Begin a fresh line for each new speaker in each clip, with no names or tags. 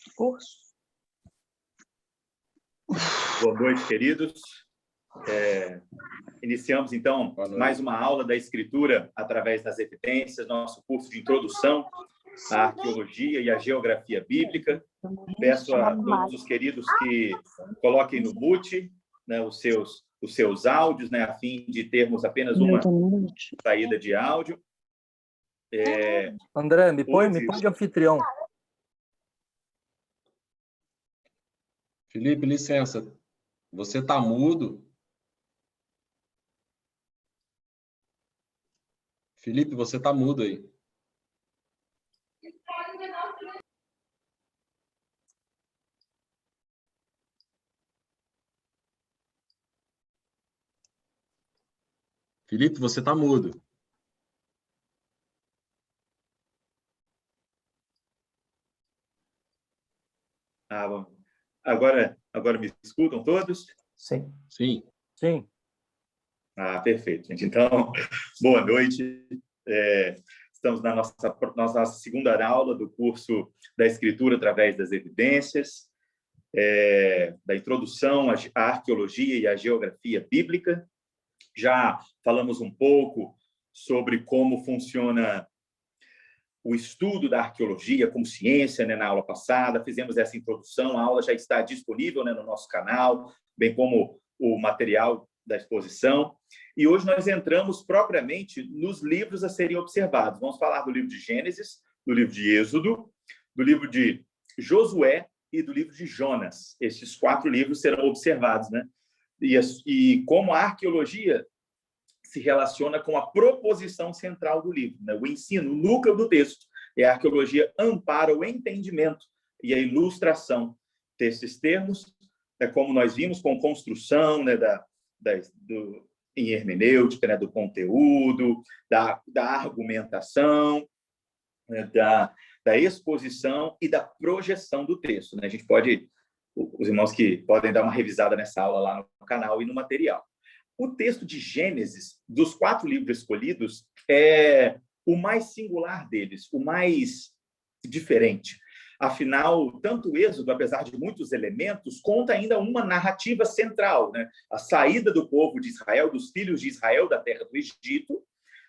Curso.
Boa noite, queridos. Iniciamos, então, mais uma aula da Escritura através das evidências, nosso curso de introdução à arqueologia e à geografia bíblica. Peço a todos os queridos que coloquem no mute, né, os seus áudios, né, a fim de termos apenas uma saída de áudio.
André, me põe de anfitrião.
Felipe, licença. Você está mudo? Felipe, você está mudo aí. Felipe, você está mudo.
Bom. Agora me escutam todos?
Sim.
Sim.
Sim.
Perfeito, gente. Então, boa noite. Estamos na nossa segunda aula do curso da Escritura através das evidências, da introdução à arqueologia e à geografia bíblica. Já falamos um pouco sobre como funciona o estudo da arqueologia como ciência, né, na aula passada. Fizemos essa introdução, a aula já está disponível, né, no nosso canal, bem como o material da exposição. E hoje nós entramos propriamente nos livros a serem observados. Vamos falar do livro de Gênesis, do livro de Êxodo, do livro de Josué e do livro de Jonas. Esses 4 livros serão observados, né? E como a arqueologia se relaciona com a proposição central do livro, né? O ensino, o núcleo do texto. E a arqueologia ampara o entendimento e a ilustração desses termos, como nós vimos, com construção, né, em hermenêutica, né, do conteúdo, da argumentação, né, da exposição e da projeção do texto, né? A gente pode, os irmãos que podem dar uma revisada nessa aula lá no canal e no material. O texto de Gênesis, dos 4 livros escolhidos, é o mais singular deles, o mais diferente. Afinal, tanto o Êxodo, apesar de muitos elementos, conta ainda uma narrativa central, né? A saída do povo de Israel, dos filhos de Israel da terra do Egito,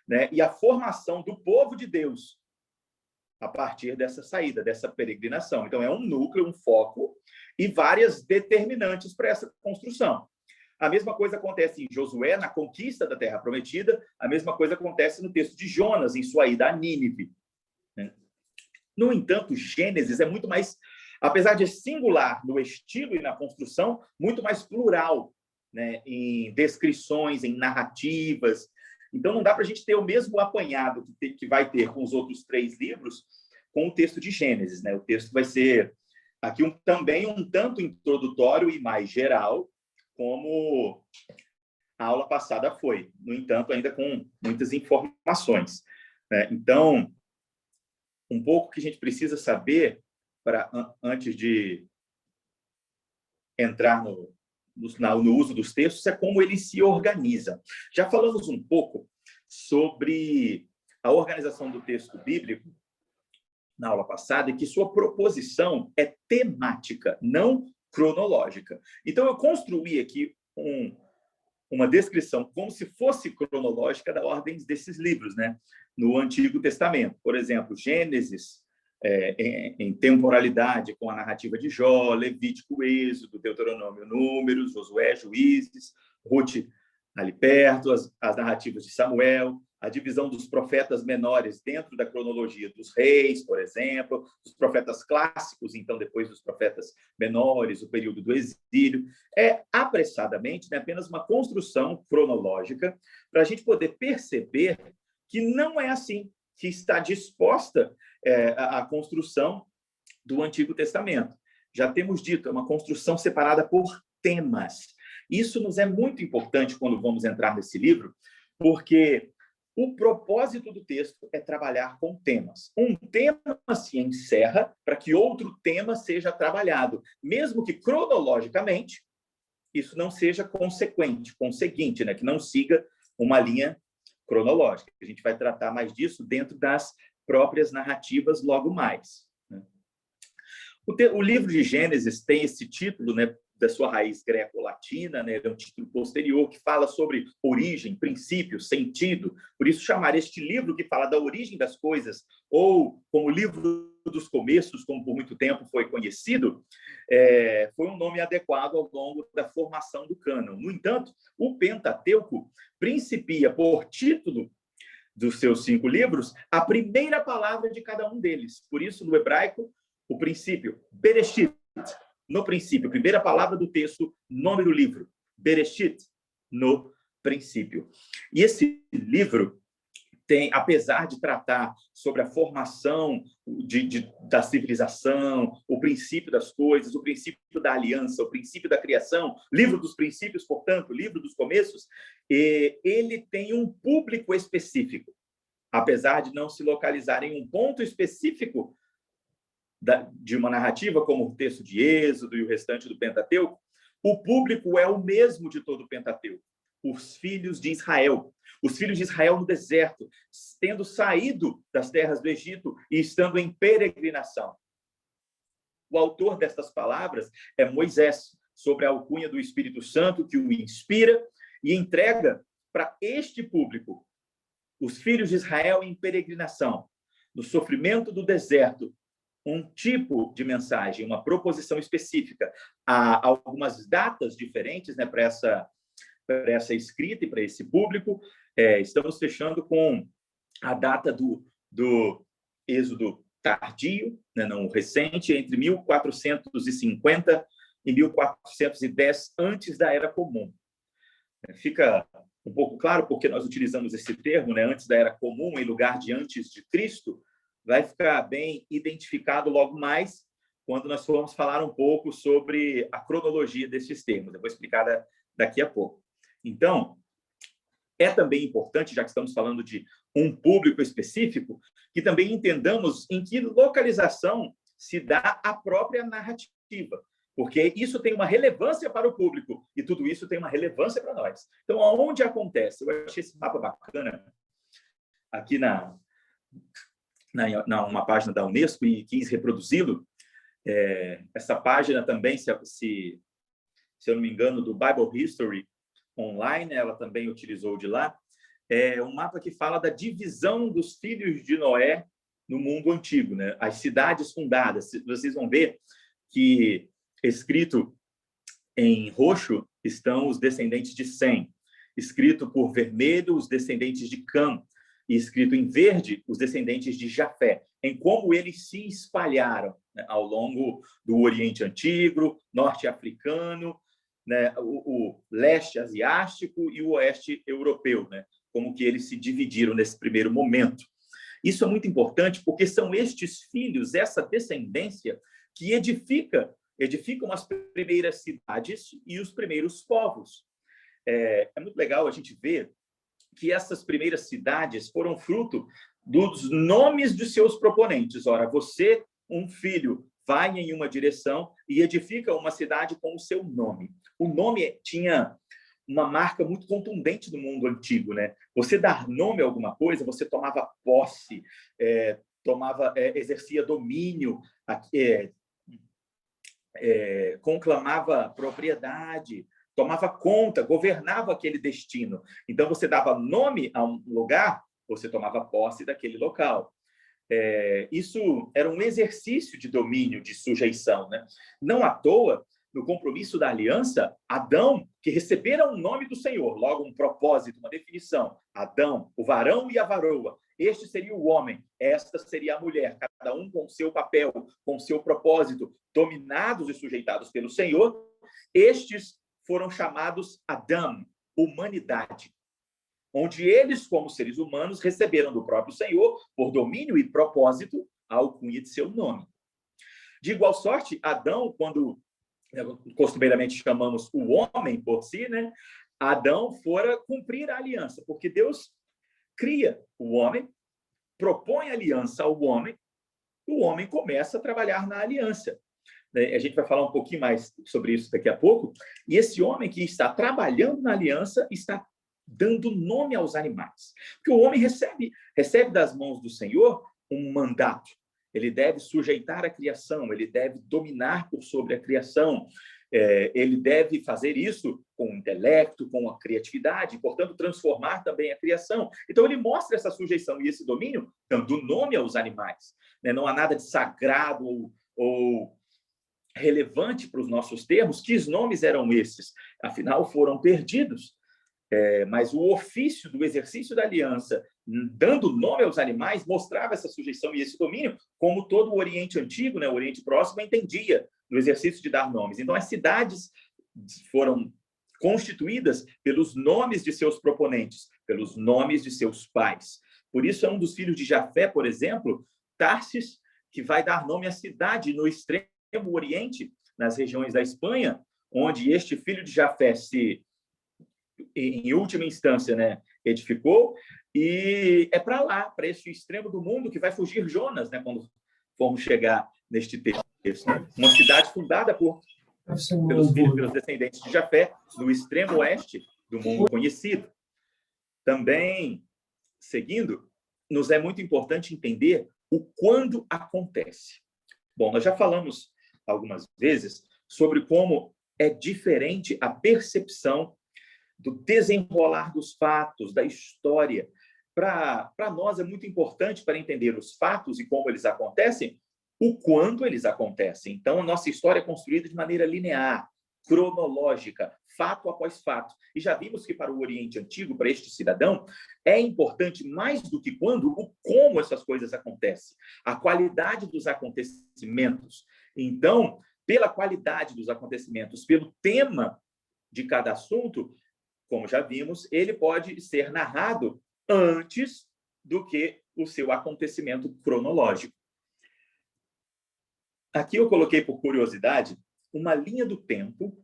né? E a formação do povo de Deus a partir dessa saída, dessa peregrinação. Então, é um núcleo, um foco e várias determinantes para essa construção. A mesma coisa acontece em Josué, na conquista da Terra Prometida. A mesma coisa acontece no texto de Jonas, em sua ida a Nínive. No entanto, Gênesis é muito mais, apesar de singular no estilo e na construção, muito mais plural, né, em descrições, em narrativas. Então, não dá para a gente ter o mesmo apanhado que vai ter com os outros 3 livros com o texto de Gênesis, né? O texto vai ser aqui também um tanto introdutório e mais geral, como a aula passada foi. No entanto, ainda com muitas informações, né? Então, um pouco que a gente precisa saber antes de entrar no uso dos textos é como eles se organizam. Já falamos um pouco sobre a organização do texto bíblico na aula passada e que sua proposição é temática, não cronológica. Então, eu construí aqui uma descrição como se fosse cronológica da ordem desses livros, né? No Antigo Testamento. Por exemplo, Gênesis, em temporalidade, com a narrativa de Jó, Levítico, Êxodo, Deuteronômio, Números, Josué, Juízes, Rute, ali perto, as narrativas de Samuel, a divisão dos profetas menores dentro da cronologia dos reis, por exemplo, os profetas clássicos, então, depois dos profetas menores, o período do exílio. É, apressadamente, né, apenas uma construção cronológica para a gente poder perceber que não é assim que está disposta a construção do Antigo Testamento. Já temos dito, é uma construção separada por temas. Isso nos é muito importante quando vamos entrar nesse livro, porque o propósito do texto é trabalhar com temas. Um tema se encerra para que outro tema seja trabalhado, mesmo que cronologicamente isso não seja conseguinte, né? Que não siga uma linha cronológica. A gente vai tratar mais disso dentro das próprias narrativas logo mais, né? O livro de Gênesis tem esse título, né, da sua raiz greco-latina, né, é um título posterior que fala sobre origem, princípio, sentido. Por isso, chamar este livro que fala da origem das coisas, ou como livro dos começos, como por muito tempo foi conhecido, foi um nome adequado ao longo da formação do cânon. No entanto, o Pentateuco principia por título dos seus 5 livros a primeira palavra de cada um deles. Por isso, no hebraico, o princípio, Bereshit, no princípio, primeira palavra do texto, nome do livro, Bereshit, no princípio. E esse livro tem, apesar de tratar sobre a formação da civilização, o princípio das coisas, o princípio da aliança, o princípio da criação, livro dos princípios, portanto, livro dos começos, ele tem um público específico. Apesar de não se localizar em um ponto específico de uma narrativa, como o texto de Êxodo e o restante do Pentateuco, o público é o mesmo de todo o Pentateuco. Os filhos de Israel. Os filhos de Israel no deserto, tendo saído das terras do Egito e estando em peregrinação. O autor destas palavras é Moisés, sobre a alcunha do Espírito Santo, que o inspira e entrega para este público, os filhos de Israel em peregrinação, no sofrimento do deserto, um tipo de mensagem, uma proposição específica. Há algumas datas diferentes, né, para essa escrita e para esse público. Estamos fechando com a data do Êxodo tardio, né, não recente, entre 1450 e 1410, antes da Era Comum. Fica um pouco claro porque nós utilizamos esse termo, né, antes da Era Comum, em lugar de antes de Cristo. Vai ficar bem identificado logo mais quando nós formos falar um pouco sobre a cronologia desses termos. Eu vou explicar daqui a pouco. Então, é também importante, já que estamos falando de um público específico, que também entendamos em que localização se dá a própria narrativa, porque isso tem uma relevância para o público e tudo isso tem uma relevância para nós. Então, aonde acontece? Eu achei esse mapa bacana aqui uma página da Unesco e quis reproduzi-lo. Essa página também, se eu não me engano, do Bible History Online, ela também utilizou de lá. É um mapa que fala da divisão dos filhos de Noé no mundo antigo, né? As cidades fundadas. Vocês vão ver que, escrito em roxo, estão os descendentes de Sem. Escrito por vermelho, os descendentes de Cam. E escrito em verde, os descendentes de Jafé, em como eles se espalharam, né, ao longo do Oriente Antigo, Norte Africano, né, o Leste Asiático e o Oeste Europeu, né, como que eles se dividiram nesse primeiro momento. Isso é muito importante porque são estes filhos, essa descendência, que edificam as primeiras cidades e os primeiros povos. É muito legal a gente ver que essas primeiras cidades foram fruto dos nomes de seus proponentes. Ora, você, um filho, vai em uma direção e edifica uma cidade com o seu nome. O nome tinha uma marca muito contundente no mundo antigo, né? Você dar nome a alguma coisa, você tomava posse, exercia domínio, conclamava propriedade, tomava conta, governava aquele destino. Então, você dava nome a um lugar, você tomava posse daquele local. Isso era um exercício de domínio, de sujeição, né? Não à toa, no compromisso da aliança, Adão, que receberam o nome do Senhor, logo um propósito, uma definição. Adão, o varão e a varoa. Este seria o homem, esta seria a mulher, cada um com seu papel, com seu propósito, dominados e sujeitados pelo Senhor. Estes foram chamados Adam, humanidade, onde eles, como seres humanos, receberam do próprio Senhor, por domínio e propósito, a alcunha de seu nome. De igual sorte, Adão, quando costumeiramente chamamos o homem por si, né? Adão fora cumprir a aliança, porque Deus cria o homem, propõe aliança ao homem, o homem começa a trabalhar na aliança. A gente vai falar um pouquinho mais sobre isso daqui a pouco. E esse homem que está trabalhando na aliança está dando nome aos animais. Porque o homem recebe das mãos do Senhor um mandato. ele deve sujeitar a criação, ele deve dominar por sobre a criação, ele deve fazer isso com o intelecto, com a criatividade, portanto, transformar também a criação. Então, ele mostra essa sujeição e esse domínio, dando nome aos animais. Né? Não há nada de sagrado ou relevante para os nossos termos. Que nomes eram esses? Afinal, foram perdidos. Mas o ofício do exercício da aliança, dando nome aos animais, mostrava essa sujeição e esse domínio, como todo o Oriente Antigo, né, o Oriente Próximo, entendia no exercício de dar nomes. Então, as cidades foram constituídas pelos nomes de seus proponentes, pelos nomes de seus pais. Por isso, é um dos filhos de Jafé, por exemplo, Tarsis, que vai dar nome à cidade no extremo Oriente, nas regiões da Espanha, onde este filho de Jafé em última instância, né, edificou, e é para lá, para esse extremo do mundo, que vai fugir Jonas, né, quando formos chegar neste texto. Né? Uma cidade fundada pelos descendentes de Jafé, no extremo oeste do mundo conhecido. Também, seguindo, nos é muito importante entender o quando acontece. Bom, nós já falamos algumas vezes sobre como é diferente a percepção do desenrolar dos fatos, da história. Para nós é muito importante, para entender os fatos e como eles acontecem, o quando eles acontecem. Então, a nossa história é construída de maneira linear, cronológica, fato após fato. E já vimos que para o Oriente Antigo, para este cidadão, é importante mais do que quando, o como essas coisas acontecem, a qualidade dos acontecimentos. Então, pela qualidade dos acontecimentos, pelo tema de cada assunto, como já vimos, ele pode ser narrado antes do que o seu acontecimento cronológico. Aqui eu coloquei, por curiosidade, uma linha do tempo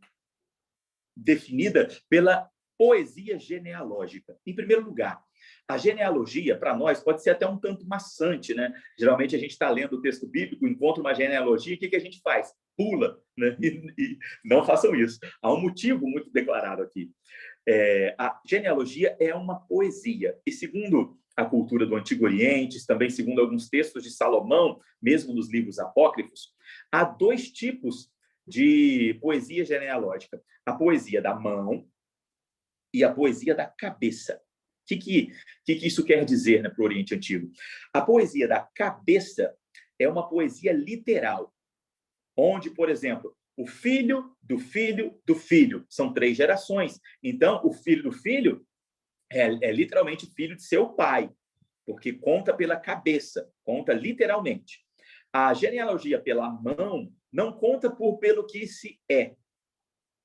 definida pela poesia genealógica. Em primeiro lugar, a genealogia, para nós, pode ser até um tanto maçante, né? Geralmente, a gente está lendo o texto bíblico, encontra uma genealogia, o que a gente faz? Pula, né? E não façam isso. Há um motivo muito declarado aqui. A genealogia é uma poesia. E, segundo a cultura do Antigo Oriente, também segundo alguns textos de Salomão, mesmo nos livros apócrifos, há dois tipos de poesia genealógica. A poesia da mão e a poesia da cabeça. O que isso quer dizer, né, para o Oriente Antigo? A poesia da cabeça é uma poesia literal, onde, por exemplo, o filho do filho do filho, são 3 gerações. Então, o filho do filho é literalmente filho de seu pai, porque conta pela cabeça, conta literalmente. A genealogia pela mão não conta pelo que se é,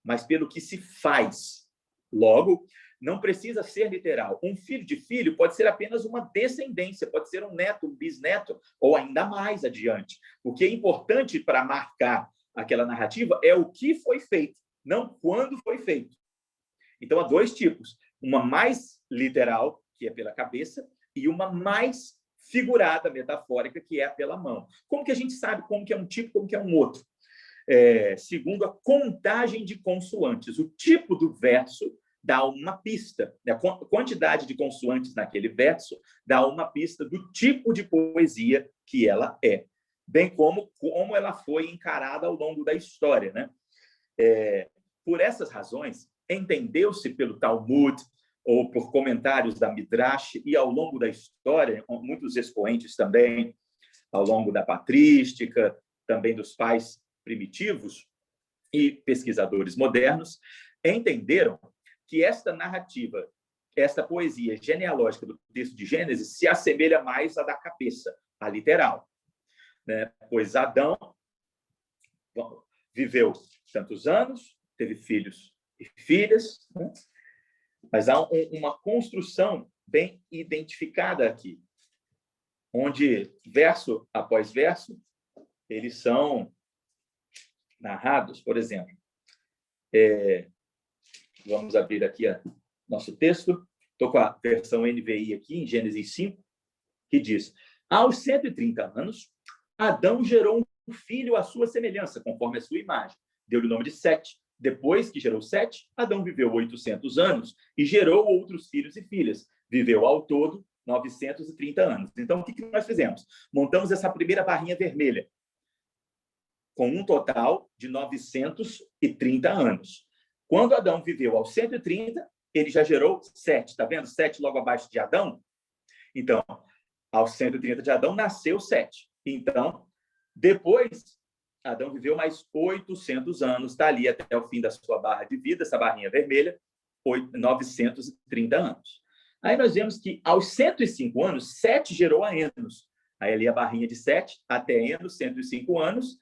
mas pelo que se faz. Logo, não precisa ser literal. Um filho de filho pode ser apenas uma descendência, pode ser um neto, um bisneto, ou ainda mais adiante. O que é importante para marcar aquela narrativa é o que foi feito, não quando foi feito. Então, há 2 tipos. Uma mais literal, que é pela cabeça, e uma mais figurada, metafórica, que é pela mão. Como que a gente sabe como que é um tipo, como que é um outro? Segundo a contagem de consoantes. O tipo do verso dá uma pista. A quantidade de consoantes naquele verso dá uma pista do tipo de poesia que ela é, bem como ela foi encarada ao longo da história, né? Por essas razões, entendeu-se pelo Talmud ou por comentários da Midrash e ao longo da história, muitos expoentes também, ao longo da patrística, também dos pais primitivos e pesquisadores modernos, entenderam que esta narrativa, esta poesia genealógica do texto de Gênesis se assemelha mais à da cabeça, à literal, né? Pois Adão viveu tantos anos, teve filhos e filhas, né? Mas há uma construção bem identificada aqui, onde verso após verso eles são narrados. Por exemplo, vamos abrir aqui nosso texto. Estou com a versão NVI aqui, em Gênesis 5, que diz: aos 130 anos, Adão gerou um filho à sua semelhança, conforme a sua imagem. Deu-lhe o nome de Sete. Depois que gerou Sete, Adão viveu 800 anos e gerou outros filhos e filhas. Viveu ao todo 930 anos. Então, o que nós fizemos? Montamos essa primeira barrinha vermelha, com um total de 930 anos. Quando Adão viveu aos 130, ele já gerou 7. Está vendo? 7 logo abaixo de Adão? Então, aos 130 de Adão, nasceu 7. Então, depois, Adão viveu mais 800 anos, está ali até o fim da sua barra de vida, essa barrinha vermelha, 930 anos. Aí nós vemos que aos 105 anos, 7 gerou a Enos. Aí ali a barrinha de 7 até Enos, 105 anos.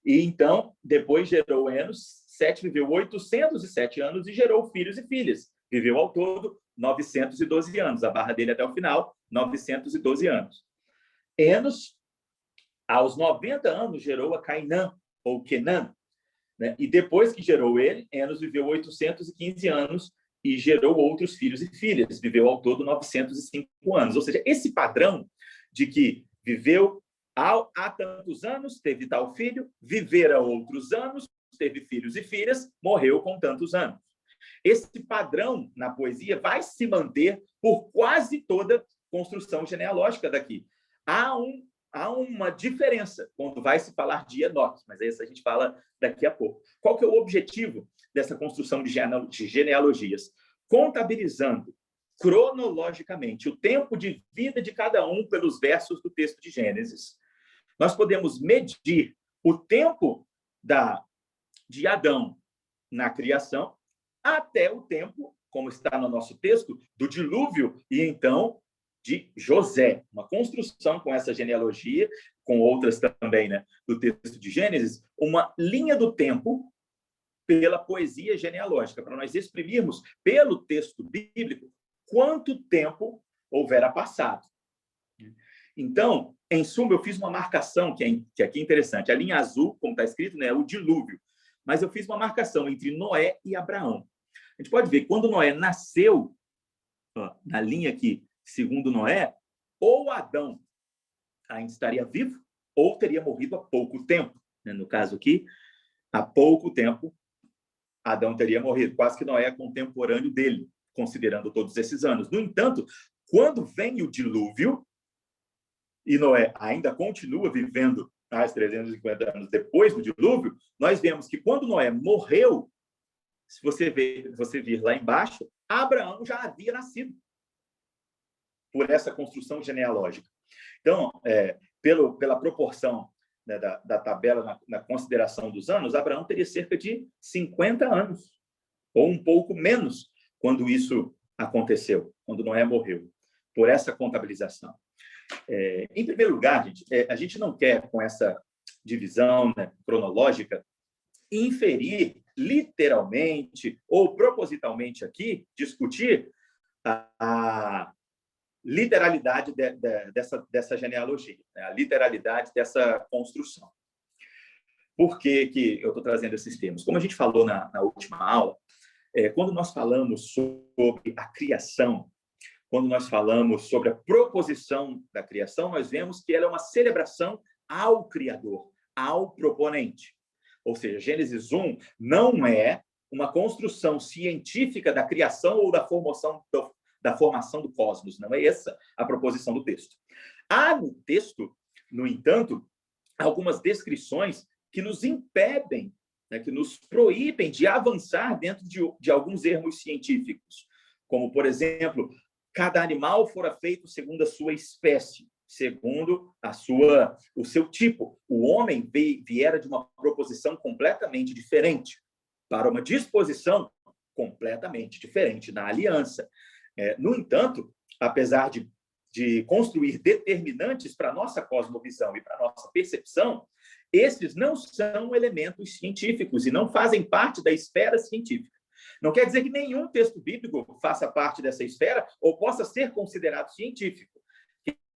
E então, depois gerou Enos, 7 viveu 807 anos e gerou filhos e filhas. Viveu ao todo 912 anos. A barra dele até o final, 912 anos. Enos, aos 90 anos, gerou a Cainã, ou Quenã, né? E depois que gerou ele, Enos viveu 815 anos e gerou outros filhos e filhas. Viveu ao todo 905 anos. Ou seja, esse padrão de que viveu há tantos anos, teve tal filho, vivera outros anos, teve filhos e filhas, morreu com tantos anos. Esse padrão na poesia vai se manter por quase toda construção genealógica daqui. Há uma diferença quando vai se falar de Enoque, mas essa a gente fala daqui a pouco. Qual que é o objetivo dessa construção de genealogias? Contabilizando cronologicamente o tempo de vida de cada um pelos versos do texto de Gênesis, nós podemos medir o tempo de Adão na criação até o tempo, como está no nosso texto, do dilúvio e então de José. Uma construção com essa genealogia, com outras também, né, do texto de Gênesis, uma linha do tempo pela poesia genealógica, para nós exprimirmos pelo texto bíblico quanto tempo houvera passado. Então, em suma, eu fiz uma marcação que aqui é interessante. A linha azul, como está escrito, né, é o dilúvio. Mas eu fiz uma marcação entre Noé e Abraão. A gente pode ver, quando Noé nasceu, ó, na linha aqui, segundo Noé, ou Adão ainda estaria vivo, ou teria morrido há pouco tempo. Né? No caso aqui, há pouco tempo, Adão teria morrido. Quase que Noé é contemporâneo dele, considerando todos esses anos. No entanto, quando vem o dilúvio, e Noé ainda continua vivendo mais 350 anos depois do dilúvio, nós vemos que quando Noé morreu, se você vir lá embaixo, Abraão já havia nascido por essa construção genealógica. Então, pela proporção, né, da tabela na consideração dos anos, Abraão teria cerca de 50 anos, ou um pouco menos, quando isso aconteceu, quando Noé morreu, por essa contabilização. Em primeiro lugar, a gente não quer, com essa divisão, né, cronológica, inferir literalmente ou propositalmente aqui, discutir a literalidade dessa genealogia, né, a literalidade dessa construção. Por que eu estou trazendo esses termos? Como a gente falou na última aula, quando nós falamos sobre a criação, quando nós falamos sobre a proposição da criação, nós vemos que ela é uma celebração ao Criador, ao proponente. Ou seja, Gênesis 1 não é uma construção científica da criação ou da formação do cosmos. Não é essa a proposição do texto. Há no texto, no entanto, algumas descrições que nos impedem, né, que nos proíbem de avançar dentro de alguns erros científicos. Como, por exemplo, cada animal fora feito segundo a sua espécie, segundo o seu tipo. O homem viera de uma proposição completamente diferente para uma disposição completamente diferente na aliança. No entanto, apesar de construir determinantes para a nossa cosmovisão e para a nossa percepção, esses não são elementos científicos e não fazem parte da esfera científica. Não quer dizer que nenhum texto bíblico faça parte dessa esfera ou possa ser considerado científico.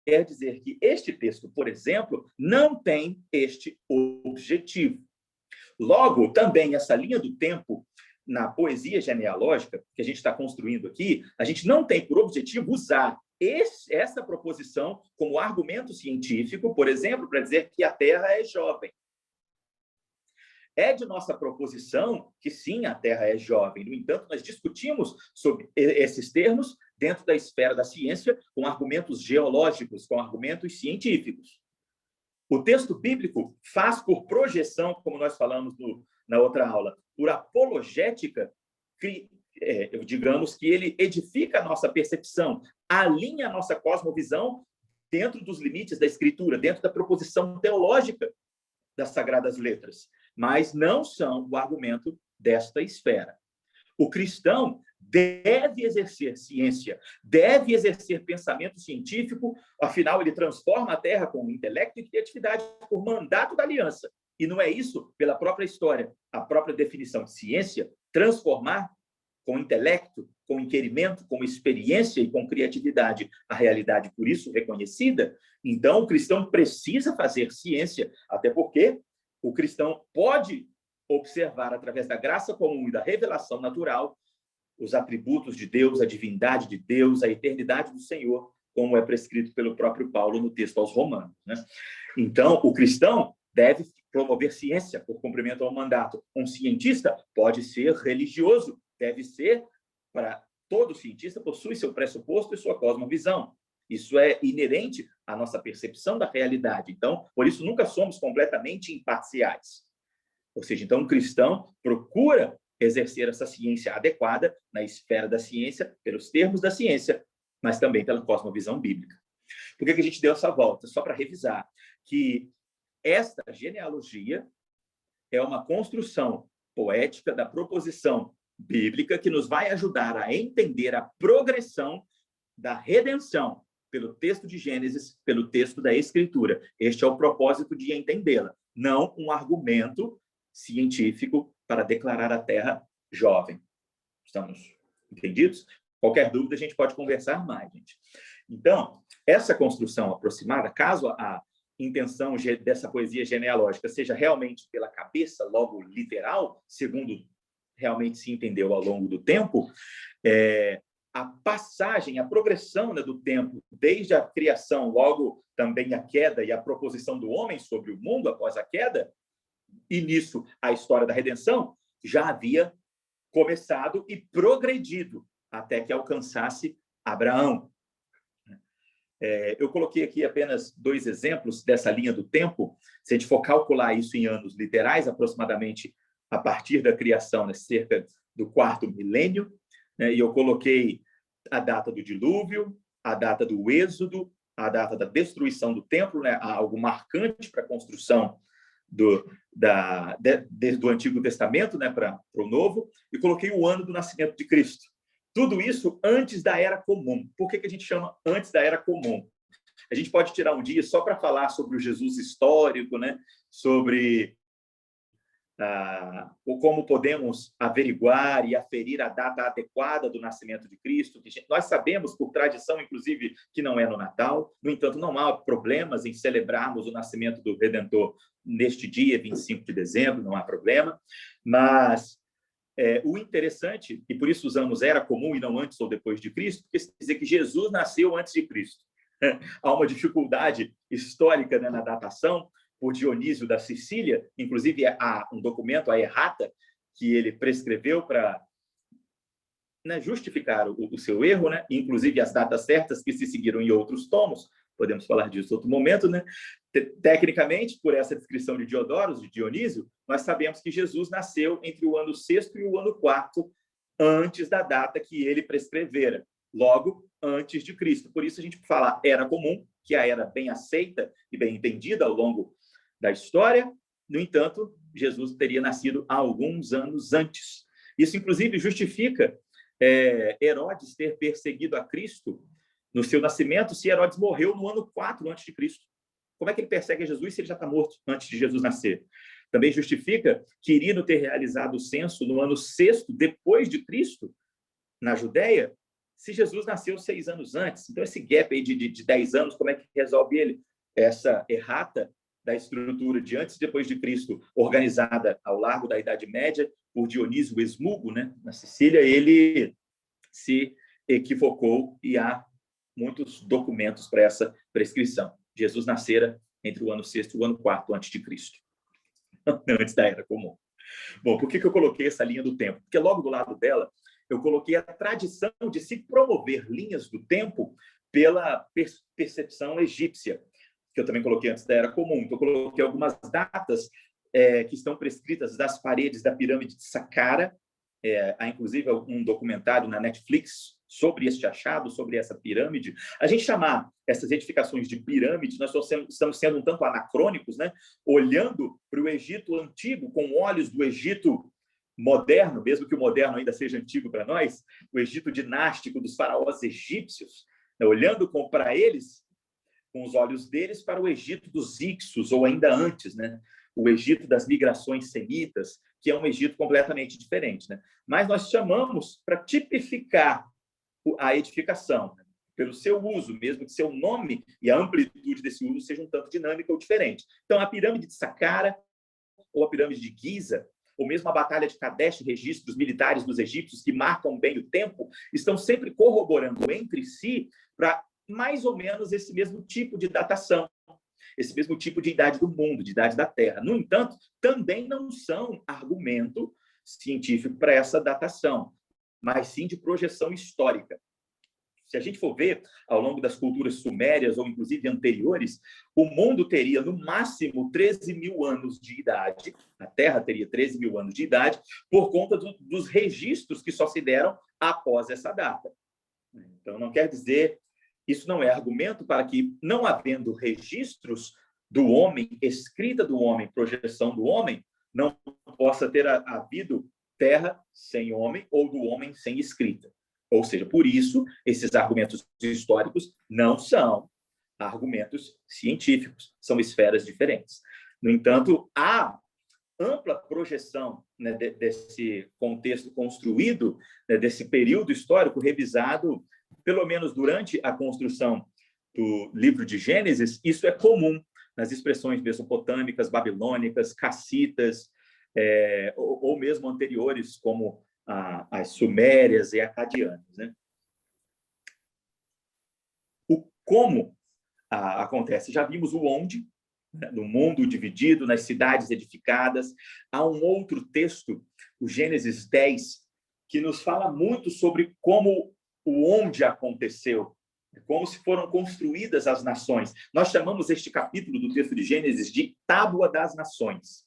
Quer dizer que este texto, por exemplo, não tem este objetivo. Logo, também essa linha do tempo na poesia genealógica que a gente está construindo aqui, a gente não tem por objetivo usar essa proposição como argumento científico, por exemplo, para dizer que a Terra é jovem. É de nossa proposição que, sim, a Terra é jovem. No entanto, nós discutimos sobre esses termos dentro da esfera da ciência, com argumentos geológicos, com argumentos científicos. O texto bíblico faz por projeção, como nós falamos na outra aula, por apologética, digamos que ele edifica a nossa percepção, alinha a nossa cosmovisão dentro dos limites da Escritura, dentro da proposição teológica das Sagradas Letras, mas não são o argumento desta esfera. O cristão deve exercer ciência, deve exercer pensamento científico, afinal, ele transforma a Terra com intelecto e criatividade por mandato da aliança. E não é isso, pela própria história, a própria definição de ciência, transformar com intelecto, com inquirimento, com experiência e com criatividade a realidade, por isso, reconhecida. Então, o cristão precisa fazer ciência, até porque o cristão pode observar, através da graça comum e da revelação natural, os atributos de Deus, a divindade de Deus, a eternidade do Senhor, como é prescrito pelo próprio Paulo no texto aos Romanos, né? Então, o cristão deve promover ciência por cumprimento ao mandato. Um cientista pode ser religioso, deve ser, para todo cientista, possui seu pressuposto e sua cosmovisão. Isso é inerente à nossa percepção da realidade. Então, por isso, nunca somos completamente imparciais. Ou seja, então, um cristão procura exercer essa ciência adequada na esfera da ciência, pelos termos da ciência, mas também pela cosmovisão bíblica. Por que a gente deu essa volta? Só para revisar que esta genealogia é uma construção poética da proposição bíblica que nos vai ajudar a entender a progressão da redenção pelo texto de Gênesis, pelo texto da Escritura. Este é o propósito de entendê-la, não um argumento científico para declarar a Terra jovem. Estamos entendidos? Qualquer dúvida, a gente pode conversar mais, gente. Então, essa construção aproximada, caso a intenção dessa poesia genealógica seja realmente pela cabeça, logo literal, segundo realmente se entendeu ao longo do tempo, a passagem, a progressão, né, do tempo, desde a criação, logo também a queda e a proposição do homem sobre o mundo após a queda, e nisso a história da redenção já havia começado e progredido até que alcançasse Abraão. Eu coloquei aqui apenas 2 exemplos dessa linha do tempo. Se a gente for calcular isso em anos literais, aproximadamente a partir da criação, né, cerca do 4º milênio, né, e eu coloquei a data do dilúvio, a data do êxodo, a data da destruição do templo, né, algo marcante para a construção do Antigo Testamento, né, para o Novo, e coloquei o ano do nascimento de Cristo. Tudo isso antes da Era Comum. Por que a gente chama antes da Era Comum? A gente pode tirar um dia só para falar sobre o Jesus histórico, né, sobre como podemos averiguar e aferir a data adequada do nascimento de Cristo. Nós sabemos, por tradição, inclusive, que não é no Natal. No entanto, não há problemas em celebrarmos o nascimento do Redentor neste dia, 25 de dezembro, não há problema. Mas o interessante, e por isso usamos Era Comum e não antes ou depois de Cristo, porque se dizer que Jesus nasceu antes de Cristo. Há uma dificuldade histórica, né, na datação, por Dionísio da Sicília, inclusive há um documento, a errata, que ele prescreveu para, né, justificar o seu erro, né? Inclusive as datas certas que se seguiram em outros tomos, podemos falar disso em outro momento, né? Tecnicamente, por essa descrição de Diodorus, de Dionísio, nós sabemos que Jesus nasceu entre o ano 6º e o ano 4º, antes da data que ele prescrevera, logo antes de Cristo. Por isso a gente fala Era Comum, que a era bem aceita e bem entendida ao longo da história. No entanto, Jesus teria nascido há alguns anos antes. Isso, inclusive, justifica Herodes ter perseguido a Cristo no seu nascimento, se Herodes morreu no ano 4 antes de Cristo. Como é que ele persegue a Jesus se ele já está morto antes de Jesus nascer? Também justifica Quirino ter realizado o censo no ano 6º depois de Cristo, na Judéia, se Jesus nasceu 6 anos antes. Então, esse gap aí de 10 anos, como é que resolve ele? Essa errata da estrutura de antes e depois de Cristo, organizada ao largo da Idade Média por Dionísio Exmugo, né, na Sicília, ele se equivocou e há muitos documentos para essa prescrição. Jesus nascera entre o ano 6º e o ano 4º antes de Cristo, antes da Era Comum. Bom, por que eu coloquei essa linha do tempo? Porque logo do lado dela eu coloquei a tradição de se promover linhas do tempo pela percepção egípcia, que eu também coloquei antes da Era Comum. Então, eu coloquei algumas datas que estão prescritas das paredes da pirâmide de Saqqara. Há, inclusive, um documentário na Netflix sobre este achado, sobre essa pirâmide. A gente chamar essas edificações de pirâmide, nós estamos sendo um tanto anacrônicos, né? Olhando para o Egito antigo com olhos do Egito moderno, mesmo que o moderno ainda seja antigo para nós, o Egito dinástico dos faraós egípcios, né? Olhando para eles, com os olhos deles, para o Egito dos Ixos, ou ainda antes, né? O Egito das migrações semitas, que é um Egito completamente diferente, né? Mas nós chamamos para tipificar a edificação, né? Pelo seu uso, mesmo que seu nome e a amplitude desse uso seja um tanto dinâmica ou diferente. Então, a pirâmide de Saqqara, ou a pirâmide de Giza, ou mesmo a Batalha de Kadesh, registros militares dos egípcios que marcam bem o tempo, estão sempre corroborando entre si para mais ou menos esse mesmo tipo de datação, esse mesmo tipo de idade do mundo, de idade da Terra. No entanto, também não são argumento científico para essa datação, mas sim de projeção histórica. Se a gente for ver, ao longo das culturas sumérias, ou inclusive anteriores, o mundo teria, no máximo, 13 mil anos de idade, a Terra teria 13 mil anos de idade, por conta dos registros que só se deram após essa data. Então, não quer dizer, isso não é argumento para que, não havendo registros do homem, escrita do homem, projeção do homem, não possa ter havido terra sem homem ou do homem sem escrita. Ou seja, por isso, esses argumentos históricos não são argumentos científicos, são esferas diferentes. No entanto, há ampla projeção, né, desse contexto construído, né, desse período histórico revisado, pelo menos durante a construção do livro de Gênesis. Isso é comum nas expressões mesopotâmicas, babilônicas, cassitas, ou mesmo anteriores, como as sumérias e acadianas, né? O como acontece? Já vimos o onde, né, no mundo dividido, nas cidades edificadas. Há um outro texto, o Gênesis 10, que nos fala muito sobre como o onde aconteceu, como se foram construídas as nações. Nós chamamos este capítulo do texto de Gênesis de Tábua das Nações.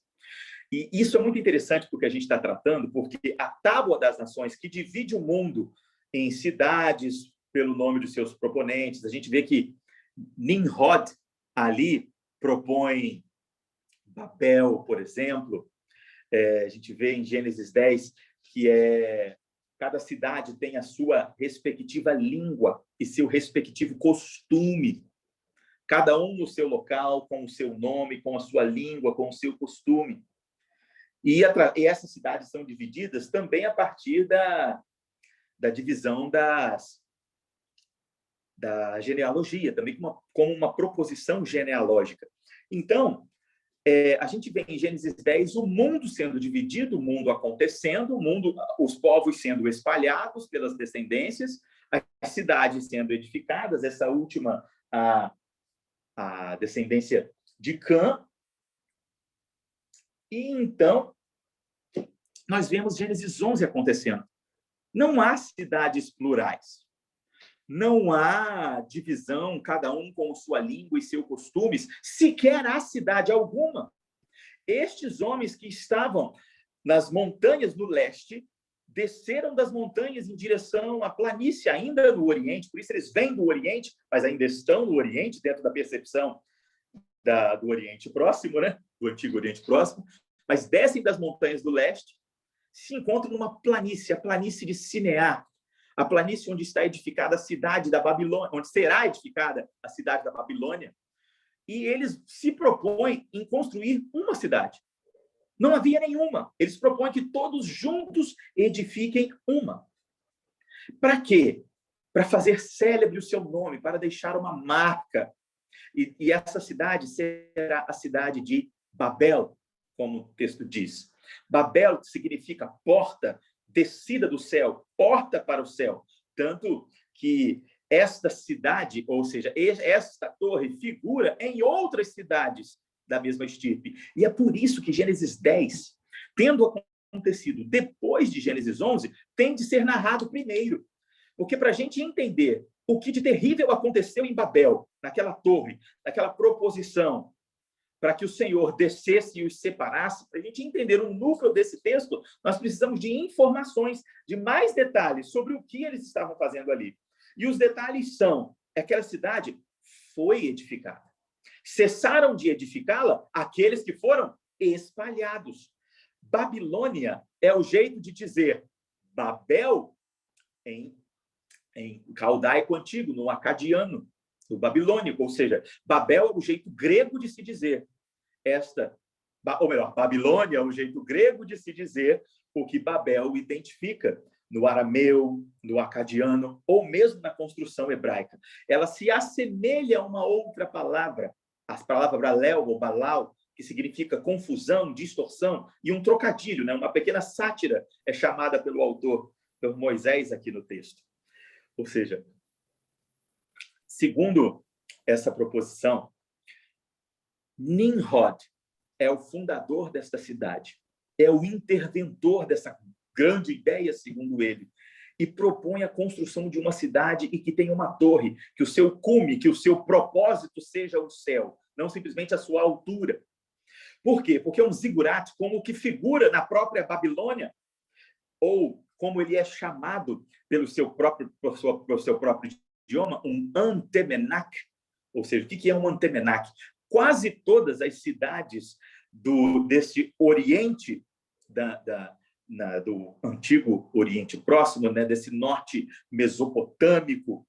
E isso é muito interessante porque a gente está tratando, porque a Tábua das Nações, que divide o mundo em cidades pelo nome dos seus proponentes, a gente vê que Nimrod ali propõe Babel, por exemplo. A gente vê em Gênesis 10 que cada cidade tem a sua respectiva língua e seu respectivo costume. Cada um no seu local, com o seu nome, com a sua língua, com o seu costume. E essas cidades são divididas também a partir da divisão da genealogia, também como uma proposição genealógica. Então, a gente vê em Gênesis 10 o mundo sendo dividido, o mundo acontecendo, os povos sendo espalhados pelas descendências, as cidades sendo edificadas, essa última, a descendência de Cã. E então, nós vemos Gênesis 11 acontecendo. Não há cidades plurais. Não há divisão, cada um com sua língua e seus costumes. Sequer há cidade alguma. Estes homens que estavam nas montanhas do leste desceram das montanhas em direção à planície, ainda no Oriente. Por isso eles vêm do Oriente, mas ainda estão no Oriente, dentro da percepção do Oriente Próximo, né? Do Antigo Oriente Próximo. Mas descem das montanhas do leste, se encontram numa planície, a planície de Sinear, a planície onde está edificada a cidade da Babilônia, onde será edificada a cidade da Babilônia, e eles se propõem em construir uma cidade. Não havia nenhuma. Eles propõem que todos juntos edifiquem uma. Para quê? Para fazer célebre o seu nome, para deixar uma marca. E essa cidade será a cidade de Babel, como o texto diz. Babel significa porta, descida do céu, porta para o céu. Tanto que esta cidade, ou seja, esta torre, figura em outras cidades da mesma estirpe. E é por isso que Gênesis 10, tendo acontecido depois de Gênesis 11 tem de ser narrado primeiro. Porque para a gente entender o que de terrível aconteceu em Babel, naquela torre, naquela proposição, para que o Senhor descesse e os separasse, para a gente entender o núcleo desse texto, nós precisamos de informações, de mais detalhes sobre o que eles estavam fazendo ali. E os detalhes são: aquela cidade foi edificada. Cessaram de edificá-la aqueles que foram espalhados. Babilônia é o jeito de dizer Babel em caldaico antigo, no acadiano, no babilônico, ou seja, Babel é o jeito grego de se dizer ou melhor, Babilônia é o jeito grego de se dizer o que Babel identifica no arameu, no acadiano, ou mesmo na construção hebraica. Ela se assemelha a uma outra palavra, a palavra Balel ou Balau, que significa confusão, distorção, e um trocadilho, né? Uma pequena sátira é chamada pelo autor, pelo Moisés, aqui no texto. Ou seja, segundo essa proposição, Nimrod é o fundador desta cidade, é o interventor dessa grande ideia, segundo ele, e propõe a construção de uma cidade e que tenha uma torre, que o seu cume, que o seu propósito seja o céu, não simplesmente a sua altura. Por quê? Porque é um zigurat, como que figura na própria Babilônia, ou como ele é chamado pelo seu próprio idioma, um Antemenak. Ou seja, o que é um Antemenak? Quase todas as cidades desse Oriente, do antigo Oriente Próximo, né, desse norte mesopotâmico,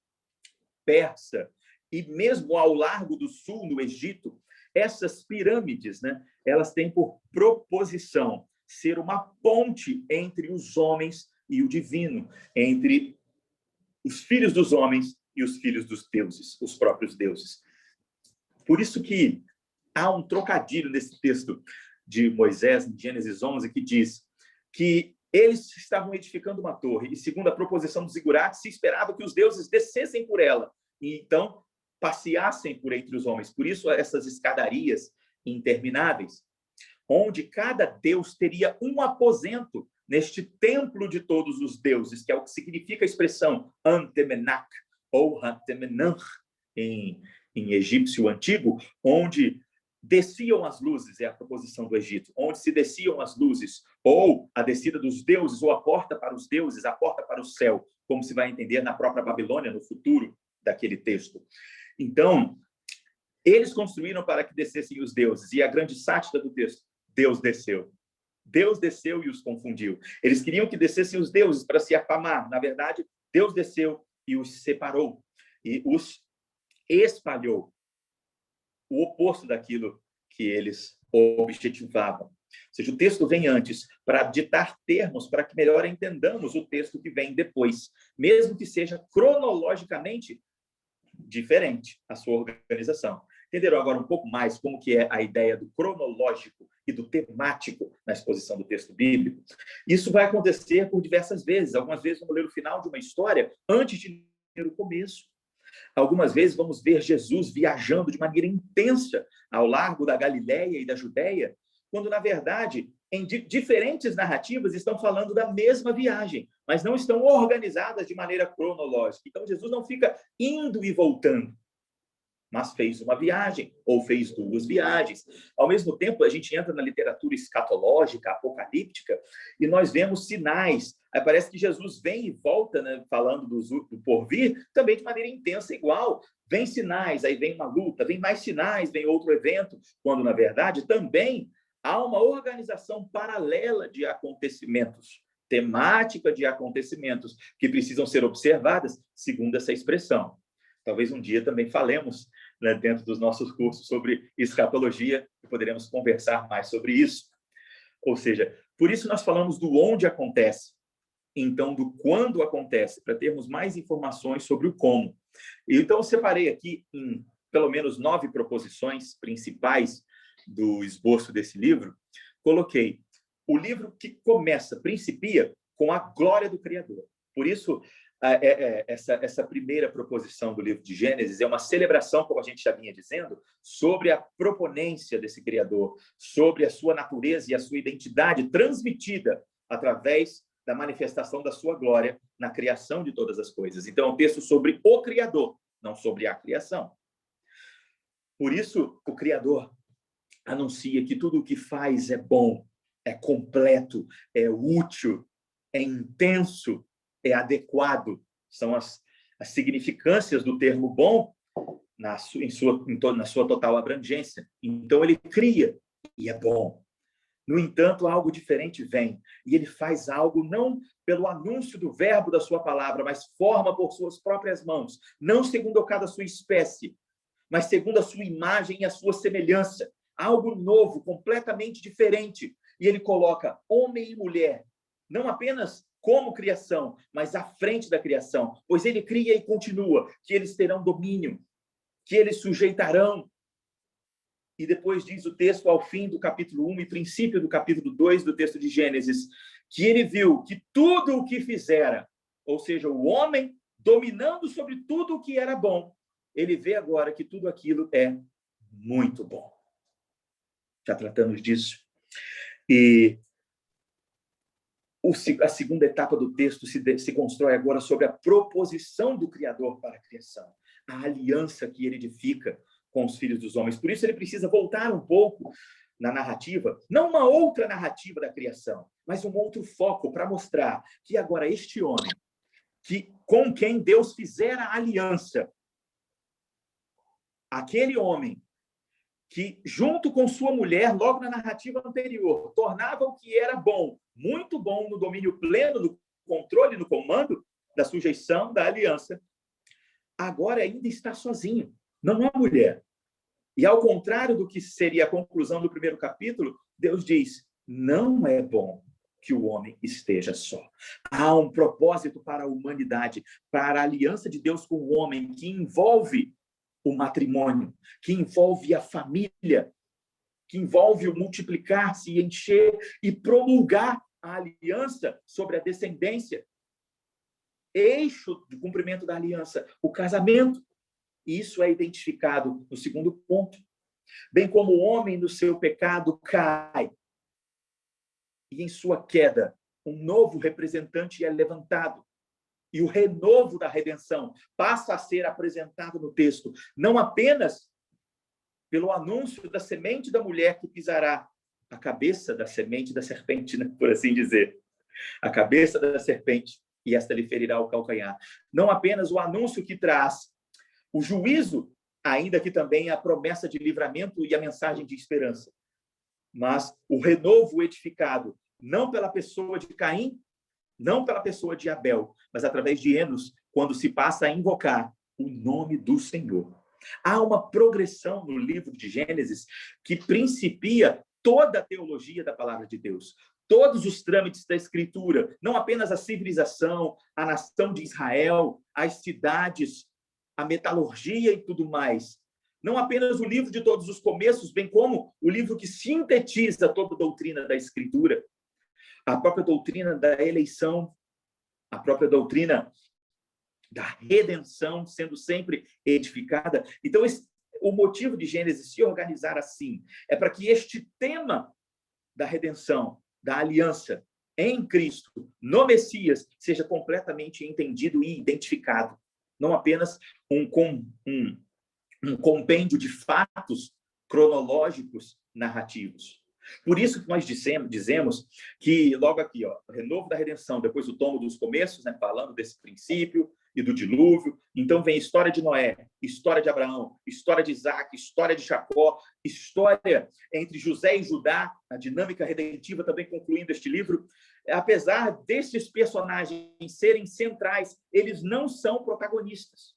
persa, e mesmo ao largo do sul, no Egito, essas pirâmides, né, elas têm por proposição ser uma ponte entre os homens e o divino, entre os filhos dos homens e os filhos dos deuses, os próprios deuses. Por isso que há um trocadilho nesse texto de Moisés, em Gênesis 11, que diz que eles estavam edificando uma torre, e segundo a proposição dos zigurates, se esperava que os deuses descessem por ela, e então passeassem por entre os homens. Por isso, essas escadarias intermináveis, onde cada deus teria um aposento neste templo de todos os deuses, que é o que significa a expressão Antemenak, ou Antemenach, em egípcio antigo, onde desciam as luzes, é a proposição do Egito, onde se desciam as luzes, ou a descida dos deuses, ou a porta para os deuses, a porta para o céu, como se vai entender na própria Babilônia, no futuro daquele texto. Então, eles construíram para que descessem os deuses, e a grande sátira do texto, Deus desceu. Deus desceu e os confundiu. Eles queriam que descessem os deuses para se afamar. Na verdade, Deus desceu e os separou, e os espalhou, o oposto daquilo que eles objetivavam. Ou seja, o texto vem antes para ditar termos para que melhor entendamos o texto que vem depois, mesmo que seja cronologicamente diferente a sua organização. Entenderam agora um pouco mais como que é a ideia do cronológico e do temático na exposição do texto bíblico? Isso vai acontecer por diversas vezes. Algumas vezes vamos ler o final de uma história antes de ler o começo. Algumas vezes vamos ver Jesus viajando de maneira intensa ao largo da Galileia e da Judéia, quando, na verdade, em diferentes narrativas estão falando da mesma viagem, mas não estão organizadas de maneira cronológica. Então, Jesus não fica indo e voltando, mas fez uma viagem, ou fez duas viagens. Ao mesmo tempo, a gente entra na literatura escatológica, apocalíptica, e nós vemos sinais. Aí parece que Jesus vem e volta, né, falando do porvir, também de maneira intensa, igual. Vem sinais, aí vem uma luta, vem mais sinais, vem outro evento, quando, na verdade, também há uma organização paralela de acontecimentos, temática de acontecimentos, que precisam ser observadas segundo essa expressão. Talvez um dia também falemos, né, dentro dos nossos cursos sobre escatologia, e poderemos conversar mais sobre isso. Ou seja, por isso nós falamos do onde acontece, então do quando acontece, para termos mais informações sobre o como. Então, eu separei aqui em pelo menos 9 proposições principais do esboço desse livro. Coloquei o livro que principia com a glória do Criador. Por isso, essa primeira proposição do livro de Gênesis é uma celebração, como a gente já vinha dizendo, sobre a proponência desse Criador, sobre a sua natureza e a sua identidade transmitida através da manifestação da sua glória na criação de todas as coisas. Então, é um texto sobre o Criador, não sobre a criação. Por isso, o Criador anuncia que tudo o que faz é bom, é completo, é útil, é intenso, é adequado. São as significâncias do termo bom na sua total abrangência. Então, ele cria e é bom. No entanto, algo diferente vem, e ele faz algo não pelo anúncio do verbo da sua palavra, mas forma por suas próprias mãos, não segundo cada sua espécie, mas segundo a sua imagem e a sua semelhança. Algo novo, completamente diferente. E ele coloca homem e mulher, não apenas como criação, mas à frente da criação, pois ele cria e continua, que eles terão domínio, que eles sujeitarão. E depois diz o texto, ao fim do capítulo 1 e princípio do capítulo 2 do texto de Gênesis, que ele viu que tudo o que fizera, ou seja, o homem dominando sobre tudo o que era bom, ele vê agora que tudo aquilo é muito bom. Já tratamos disso. E a segunda etapa do texto se constrói agora sobre a proposição do Criador para a criação, a aliança que ele edifica com os filhos dos homens. Por isso ele precisa voltar um pouco na narrativa, não uma outra narrativa da criação, mas um outro foco para mostrar que agora este homem, com quem Deus fizera a aliança, aquele homem que, junto com sua mulher, logo na narrativa anterior, tornava o que era bom, muito bom no domínio pleno, no controle, no comando da sujeição, da aliança, agora ainda está sozinho, não há mulher. E ao contrário do que seria a conclusão do primeiro capítulo, Deus diz, não é bom que o homem esteja só. Há um propósito para a humanidade, para a aliança de Deus com o homem, que envolve o matrimônio, que envolve a família, que envolve o multiplicar-se e encher e promulgar a aliança sobre a descendência. Eixo do cumprimento da aliança, o casamento. Isso é identificado no segundo ponto. Bem como o homem no seu pecado cai, e em sua queda, um novo representante é levantado. E o renovo da redenção passa a ser apresentado no texto, não apenas pelo anúncio da semente da mulher que pisará a cabeça da semente da serpente, né? Por assim dizer, a cabeça da serpente, e esta lhe ferirá o calcanhar. Não apenas o anúncio que traz o juízo, ainda que também a promessa de livramento e a mensagem de esperança, mas o renovo edificado, não pela pessoa de Caim, não pela pessoa de Abel, mas através de Enos, quando se passa a invocar o nome do Senhor. Há uma progressão no livro de Gênesis que principia toda a teologia da palavra de Deus, todos os trâmites da Escritura, não apenas a civilização, a nação de Israel, as cidades, a metalurgia e tudo mais. Não apenas o livro de todos os começos, bem como o livro que sintetiza toda a doutrina da Escritura, a própria doutrina da eleição, a própria doutrina da redenção sendo sempre edificada. Então, o motivo de Gênesis se organizar assim é para que este tema da redenção, da aliança em Cristo, no Messias, seja completamente entendido e identificado. Não apenas um compêndio de fatos cronológicos narrativos. Por isso que nós dizemos que, logo aqui, o renovo da redenção, depois o tomo dos começos, né, falando desse princípio e do dilúvio, então vem a história de Noé, história de Abraão, história de Isaac, história de Jacó, história entre José e Judá, a dinâmica redentiva também concluindo este livro. Apesar desses personagens serem centrais, eles não são protagonistas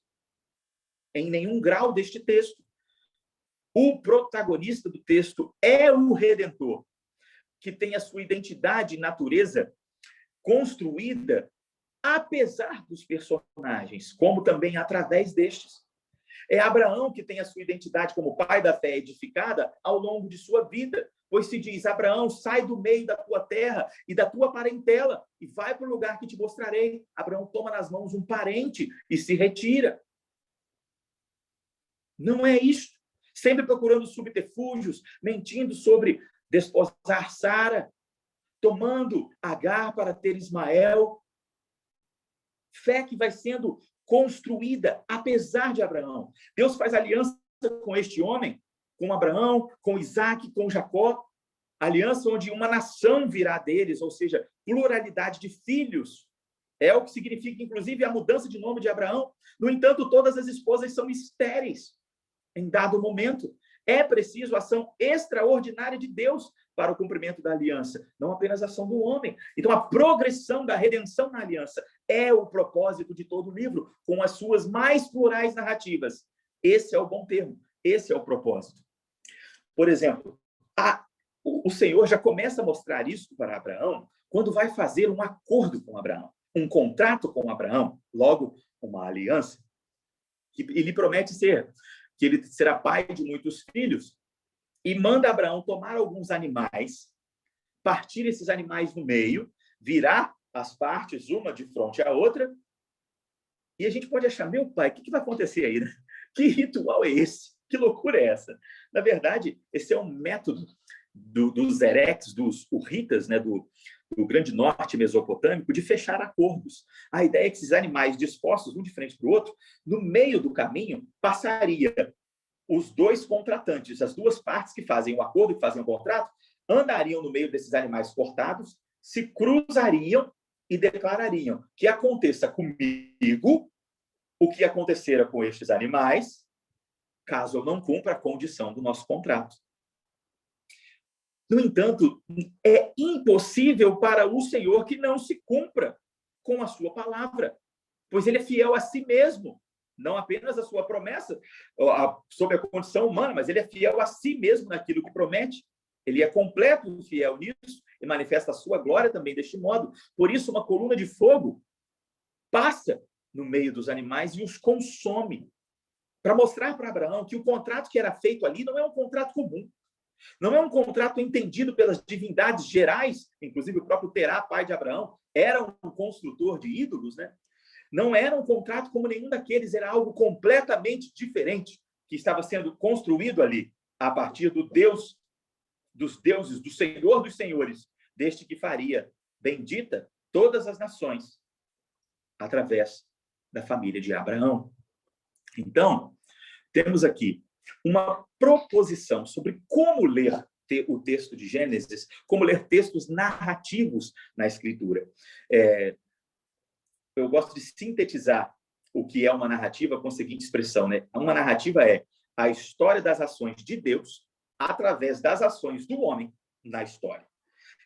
em nenhum grau deste texto. O protagonista do texto é o Redentor, que tem a sua identidade e natureza construída apesar dos personagens, como também através destes. É Abraão que tem a sua identidade como pai da fé edificada ao longo de sua vida, pois se diz, Abraão, sai do meio da tua terra e da tua parentela e vai para o lugar que te mostrarei. Abraão toma nas mãos um parente e se retira. Não é isto. Sempre procurando subterfúgios, mentindo sobre desposar Sara. tomando Agar para ter Ismael. Fé que vai sendo construída apesar de Abraão. Deus faz aliança com este homem, com Abraão, com Isaac, com Jacó. Aliança onde uma nação virá deles, ou seja, pluralidade de filhos. É o que significa, inclusive, a mudança de nome de Abraão. No entanto, todas as esposas são estéreis em dado momento. É preciso ação extraordinária de Deus para o cumprimento da aliança, não apenas a ação do homem. Então, a progressão da redenção na aliança é o propósito de todo o livro, com as suas mais plurais narrativas. Esse é o bom termo, esse é o propósito. Por exemplo, o Senhor já começa a mostrar isso para Abraão quando vai fazer um acordo com Abraão, um contrato com Abraão, logo uma aliança, que ele promete que ele será pai de muitos filhos, e manda Abraão tomar alguns animais, partir esses animais no meio, virar as partes uma de frente à outra, e a gente pode achar, meu pai, o que vai acontecer aí, né? Que ritual é esse? Que loucura é essa? Na verdade, esse é um método dos erex, dos urritas, né, do Grande Norte mesopotâmico, de fechar acordos. A ideia é que esses animais dispostos um de frente para o outro, no meio do caminho, passaria os dois contratantes, as duas partes que fazem o acordo, que fazem o contrato, andariam no meio desses animais cortados, se cruzariam e declarariam que aconteça comigo o que acontecera com estes animais, caso eu não cumpra a condição do nosso contrato. No entanto, é impossível para o Senhor que não se cumpra com a sua palavra, pois ele é fiel a si mesmo, não apenas a sua promessa, sob a condição humana, mas ele é fiel a si mesmo naquilo que promete. Ele é completo e fiel nisso e manifesta a sua glória também deste modo. Por isso, uma coluna de fogo passa no meio dos animais e os consome, para mostrar para Abraão que o contrato que era feito ali não é um contrato comum. Não é um contrato entendido pelas divindades gerais, inclusive o próprio Terá, pai de Abraão, era um construtor de ídolos, né? Não era um contrato como nenhum daqueles, era algo completamente diferente que estava sendo construído ali, a partir do Deus dos deuses, do Senhor dos senhores, deste que faria bendita todas as nações através da família de Abraão. Então, temos aqui uma proposição sobre como ler o texto de Gênesis, como ler textos narrativos na Escritura. Eu gosto de sintetizar o que é uma narrativa com a seguinte expressão, né? Uma narrativa é a história das ações de Deus através das ações do homem na história.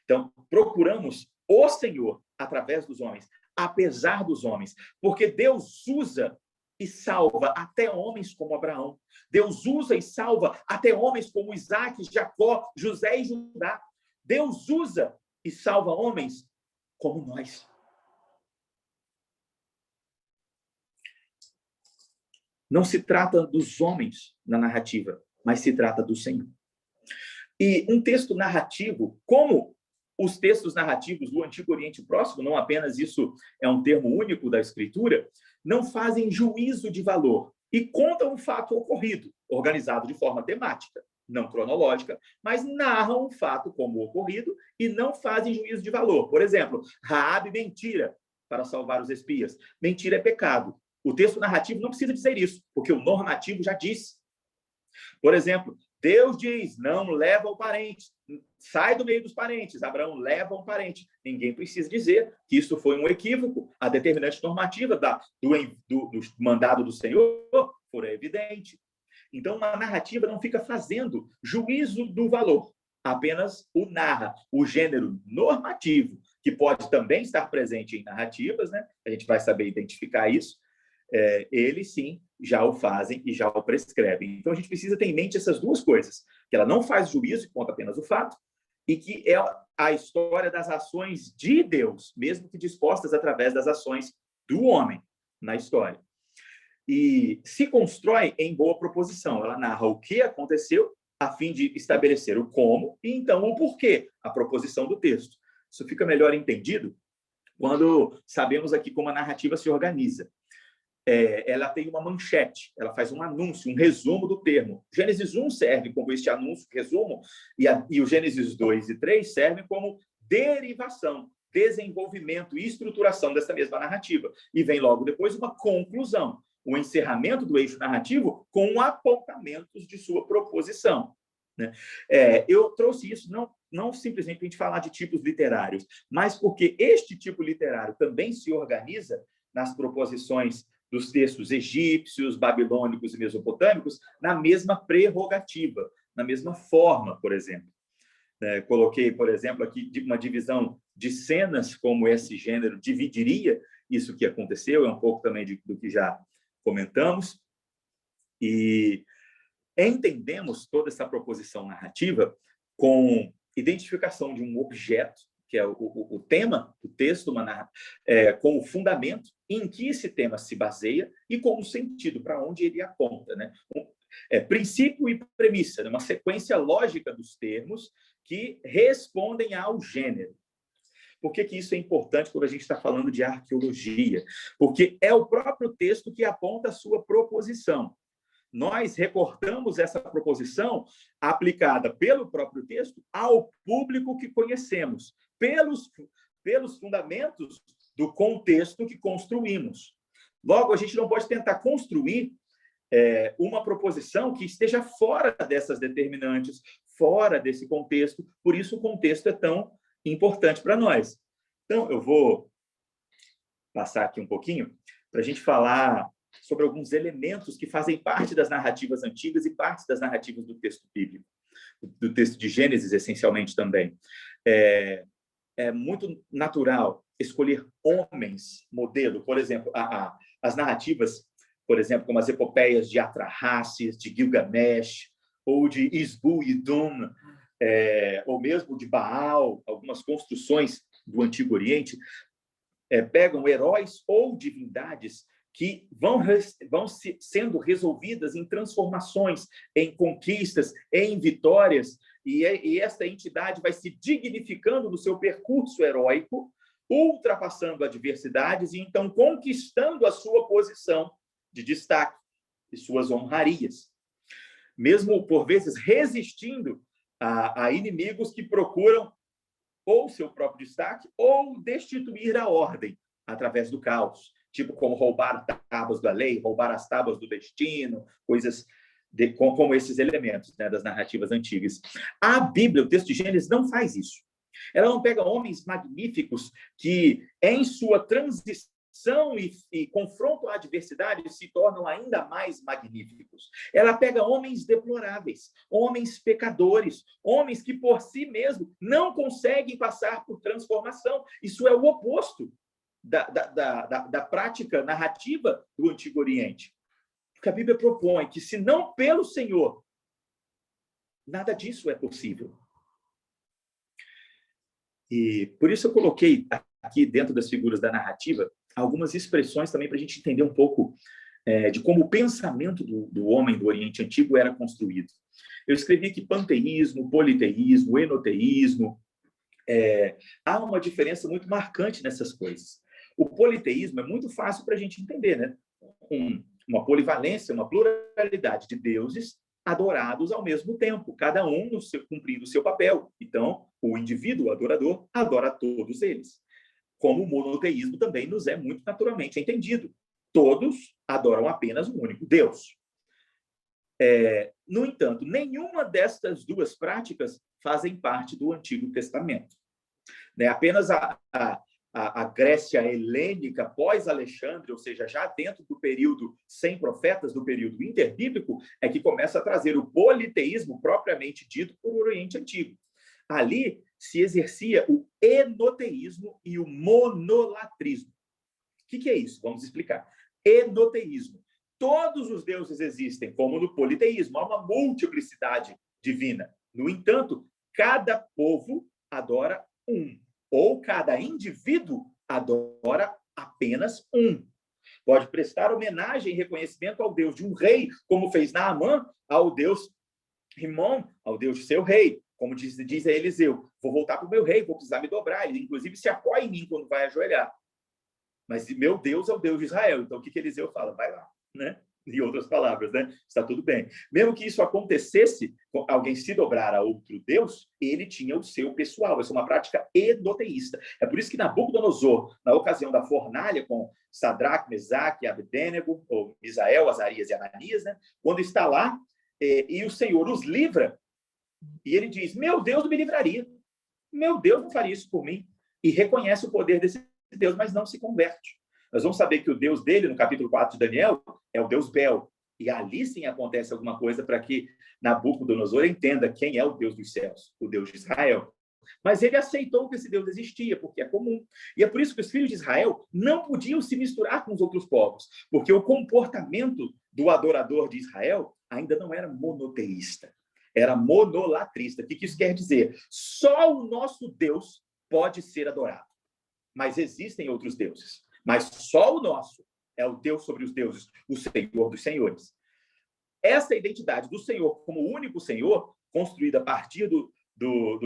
Então, procuramos o Senhor através dos homens, apesar dos homens, porque Deus usa e salva até homens como Abraão. Deus usa e salva até homens como Isaac, Jacó, José e Judá. Deus usa e salva homens como nós. Não se trata dos homens na narrativa, mas se trata do Senhor. E um texto narrativo, como os textos narrativos do Antigo Oriente Próximo, não apenas isso é um termo único da Escritura, não fazem juízo de valor e contam um fato ocorrido, organizado de forma temática, não cronológica, mas narram um fato como ocorrido e não fazem juízo de valor. Por exemplo, Raabe mentira para salvar os espias. Mentira é pecado. O texto narrativo não precisa dizer isso, porque o normativo já disse. Por exemplo, Deus diz, não leva o parente, sai do meio dos parentes. Abraão leva um parente. Ninguém precisa dizer que isso foi um equívoco. A determinante normativa do mandado do Senhor foi evidente. Então, uma narrativa não fica fazendo juízo do valor, apenas o narra, o gênero normativo, que pode também estar presente em narrativas, né? A gente vai saber identificar isso. Eles sim já o fazem e já o prescrevem. Então a gente precisa ter em mente essas duas coisas, que ela não faz juízo, conta apenas o fato, e que é a história das ações de Deus, mesmo que dispostas através das ações do homem na história. E se constrói em boa proposição. Ela narra o que aconteceu a fim de estabelecer o como e então o porquê, a proposição do texto. Isso fica melhor entendido quando sabemos aqui como a narrativa se organiza. Ela tem uma manchete, ela faz um anúncio, um resumo do termo. Gênesis 1 serve como este anúncio, resumo, e o Gênesis 2 e 3 servem como derivação, desenvolvimento e estruturação dessa mesma narrativa. E vem logo depois uma conclusão, o encerramento do eixo narrativo com apontamentos de sua proposição. Né? Eu trouxe isso não simplesmente para a gente falar de tipos literários, mas porque este tipo literário também se organiza nas proposições dos textos egípcios, babilônicos e mesopotâmicos na mesma prerrogativa, na mesma forma, por exemplo. Coloquei, por exemplo, aqui uma divisão de cenas, como esse gênero dividiria isso que aconteceu, é um pouco também do que já comentamos, e entendemos toda essa proposição narrativa com identificação de um objeto, que é o tema do texto, com o fundamento em que esse tema se baseia e com o sentido, para onde ele aponta. Né? Princípio e premissa, uma sequência lógica dos termos que respondem ao gênero. Por que isso é importante quando a gente está falando de arqueologia? Porque é o próprio texto que aponta a sua proposição. Nós recortamos essa proposição aplicada pelo próprio texto ao público que conhecemos, pelos fundamentos do contexto que construímos. Logo, a gente não pode tentar construir uma proposição que esteja fora dessas determinantes, fora desse contexto, por isso o contexto é tão importante para nós. Então, eu vou passar aqui um pouquinho para a gente falar sobre alguns elementos que fazem parte das narrativas antigas e parte das narrativas do texto bíblico, do texto de Gênesis, essencialmente, também. É muito natural escolher homens modelo, por exemplo, as narrativas, por exemplo, como as epopeias de Atrahasis, de Gilgamesh, ou de Isbu e Dum, ou mesmo de Baal, algumas construções do Antigo Oriente, pegam heróis ou divindades que vão sendo resolvidas em transformações, em conquistas, em vitórias, e essa entidade vai se dignificando no seu percurso heróico, ultrapassando adversidades e, então, conquistando a sua posição de destaque e suas honrarias. Mesmo, por vezes, resistindo a inimigos que procuram ou seu próprio destaque ou destituir a ordem através do caos, tipo como roubar tábuas da lei, roubar as tábuas do destino, coisas como esses elementos, né, das narrativas antigas. A Bíblia, o texto de Gênesis, não faz isso. Ela não pega homens magníficos que, em sua transição e confronto à adversidade, se tornam ainda mais magníficos. Ela pega homens deploráveis, homens pecadores, homens que, por si mesmos, não conseguem passar por transformação. Isso é o oposto da prática narrativa do Antigo Oriente. Porque a Bíblia propõe que, se não pelo Senhor, nada disso é possível. E por isso eu coloquei aqui, dentro das figuras da narrativa, algumas expressões também para a gente entender um pouco de como o pensamento do homem do Oriente Antigo era construído. Eu escrevi aqui panteísmo, politeísmo, enoteísmo. Há uma diferença muito marcante nessas coisas. O politeísmo é muito fácil para a gente entender, né? Uma polivalência, uma pluralidade de deuses adorados ao mesmo tempo, cada um cumprindo o seu papel. Então, o indivíduo, o adorador, adora todos eles. Como o monoteísmo também nos é muito naturalmente entendido. Todos adoram apenas um único Deus. No entanto, nenhuma destas duas práticas fazem parte do Antigo Testamento. Apenas a Grécia helênica pós-Alexandre, ou seja, já dentro do período sem profetas, do período interbíblico, é que começa a trazer o politeísmo propriamente dito por Oriente Antigo. Ali se exercia o enoteísmo e o monolatrismo. O que é isso? Vamos explicar. Enoteísmo. Todos os deuses existem, como no politeísmo. Há uma multiplicidade divina. No entanto, cada povo adora um. Ou cada indivíduo adora apenas um. Pode prestar homenagem e reconhecimento ao Deus de um rei, como fez Naamã ao Deus Rimon, ao Deus de seu rei. Como diz a Eliseu, vou voltar para o meu rei, vou precisar me dobrar. Ele, inclusive, se apoia em mim quando vai ajoelhar. Mas meu Deus é o Deus de Israel. Então, o que Eliseu fala? Vai lá, né? em outras palavras, né? Está tudo bem. Mesmo que isso acontecesse, alguém se dobrar a outro Deus, ele tinha o seu pessoal. Essa é uma prática enoteísta. É por isso que Nabucodonosor, na ocasião da fornalha com Sadraque, Mesaque e Abedênego, ou Misael, Azarias e Ananias, né? Quando está lá, e o Senhor os livra, e ele diz, meu Deus não me livraria. Meu Deus não faria isso por mim. E reconhece o poder desse Deus, mas não se converte. Nós vamos saber que o Deus dele, no capítulo 4 de Daniel, é o Deus Bel. E ali sim acontece alguma coisa para que Nabucodonosor entenda quem é o Deus dos céus, o Deus de Israel. Mas ele aceitou que esse Deus existia, porque é comum. E é por isso que os filhos de Israel não podiam se misturar com os outros povos, porque o comportamento do adorador de Israel ainda não era monoteísta, era monolatrista. O que isso quer dizer? Só o nosso Deus pode ser adorado. Mas existem outros deuses. Mas só o nosso é o Deus sobre os deuses, o Senhor dos senhores. Essa identidade do Senhor como o único Senhor, construída a partir do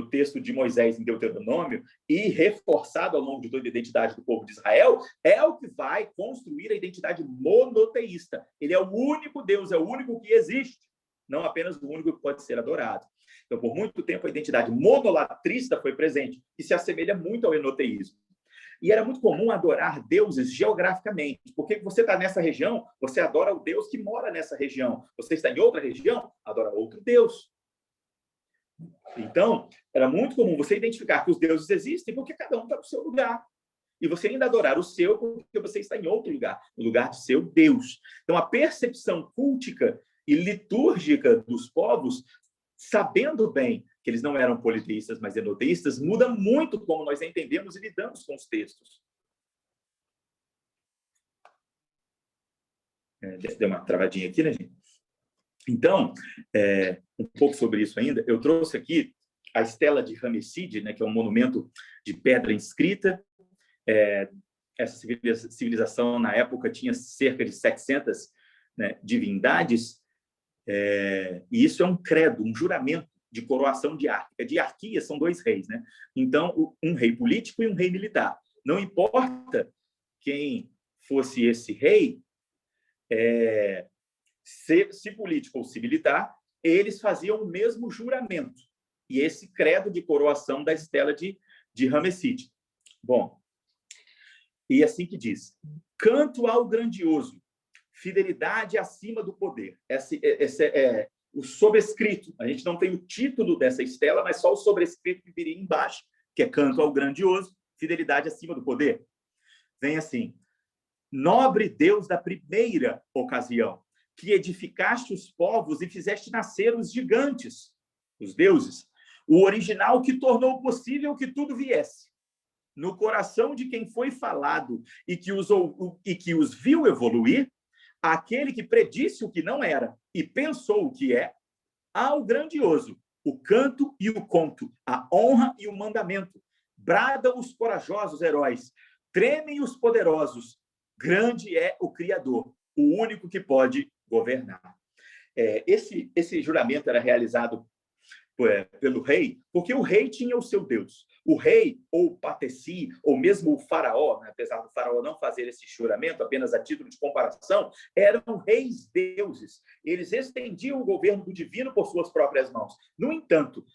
texto de Moisés em Deuteronômio e reforçado ao longo de toda a identidade do povo de Israel, é o que vai construir a identidade monoteísta. Ele é o único Deus, é o único que existe, não apenas o único que pode ser adorado. Então, por muito tempo, a identidade monolatrista foi presente e se assemelha muito ao enoteísmo. E era muito comum adorar deuses geograficamente, porque você está nessa região, você adora o Deus que mora nessa região. Você está em outra região, adora outro Deus. Então, era muito comum você identificar que os deuses existem porque cada um está no seu lugar. E você ainda adorar o seu porque você está em outro lugar, no lugar de seu Deus. Então, a percepção cultica e litúrgica dos povos, sabendo bem que eles não eram politeístas, mas enoteístas, muda muito como nós entendemos e lidamos com os textos. Deu uma travadinha aqui, né, gente? Então, um pouco sobre isso ainda, eu trouxe aqui a estela de Ramesside, né, que é um monumento de pedra inscrita. Essa civilização, na época, tinha cerca de 700, né, divindades, e isso é um credo, um juramento de coroação diárquica. Diarquia são dois reis, né? Então, um rei político e um rei militar. Não importa quem fosse esse rei, se político ou se militar, eles faziam o mesmo juramento. E esse credo de coroação da estela de Ramesside. Bom, e assim que diz, canto ao grandioso, fidelidade acima do poder. Esse é o sobrescrito. A gente não tem o título dessa estela, mas só o sobrescrito que viria embaixo, que é canto ao grandioso, fidelidade acima do poder. Vem assim, nobre Deus da primeira ocasião, que edificaste os povos e fizeste nascer os gigantes, os deuses, o original que tornou possível que tudo viesse. No coração de quem foi falado e que os viu evoluir, aquele que predisse o que não era e pensou o que é, ao grandioso, o canto e o conto, a honra e o mandamento. Bradam os corajosos heróis, tremem os poderosos. Grande é o Criador, o único que pode governar. Esse juramento era realizado pelo rei, porque o rei tinha o seu Deus. O rei, ou Pateci, ou mesmo o faraó, né, apesar do faraó não fazer esse juramento, apenas a título de comparação, eram reis deuses. Eles estendiam o governo do divino por suas próprias mãos. No entanto,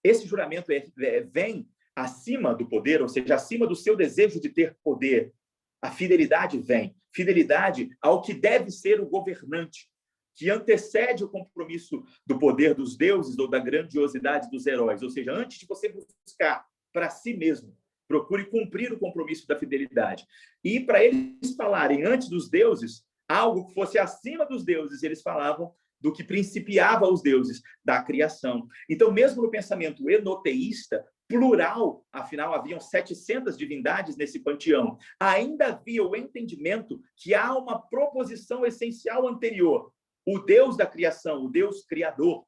esse juramento vem acima do poder, ou seja, acima do seu desejo de ter poder. A fidelidade vem. Fidelidade ao que deve ser o governante, que antecede o compromisso do poder dos deuses ou da grandiosidade dos heróis. Ou seja, antes de você buscar para si mesmo, procure cumprir o compromisso da fidelidade. E para eles falarem antes dos deuses, algo que fosse acima dos deuses, eles falavam do que principiava os deuses, da criação. Então, mesmo no pensamento enoteísta, plural, afinal, haviam 700 divindades nesse panteão, ainda havia o entendimento que há uma proposição essencial anterior, o Deus da criação, o Deus criador,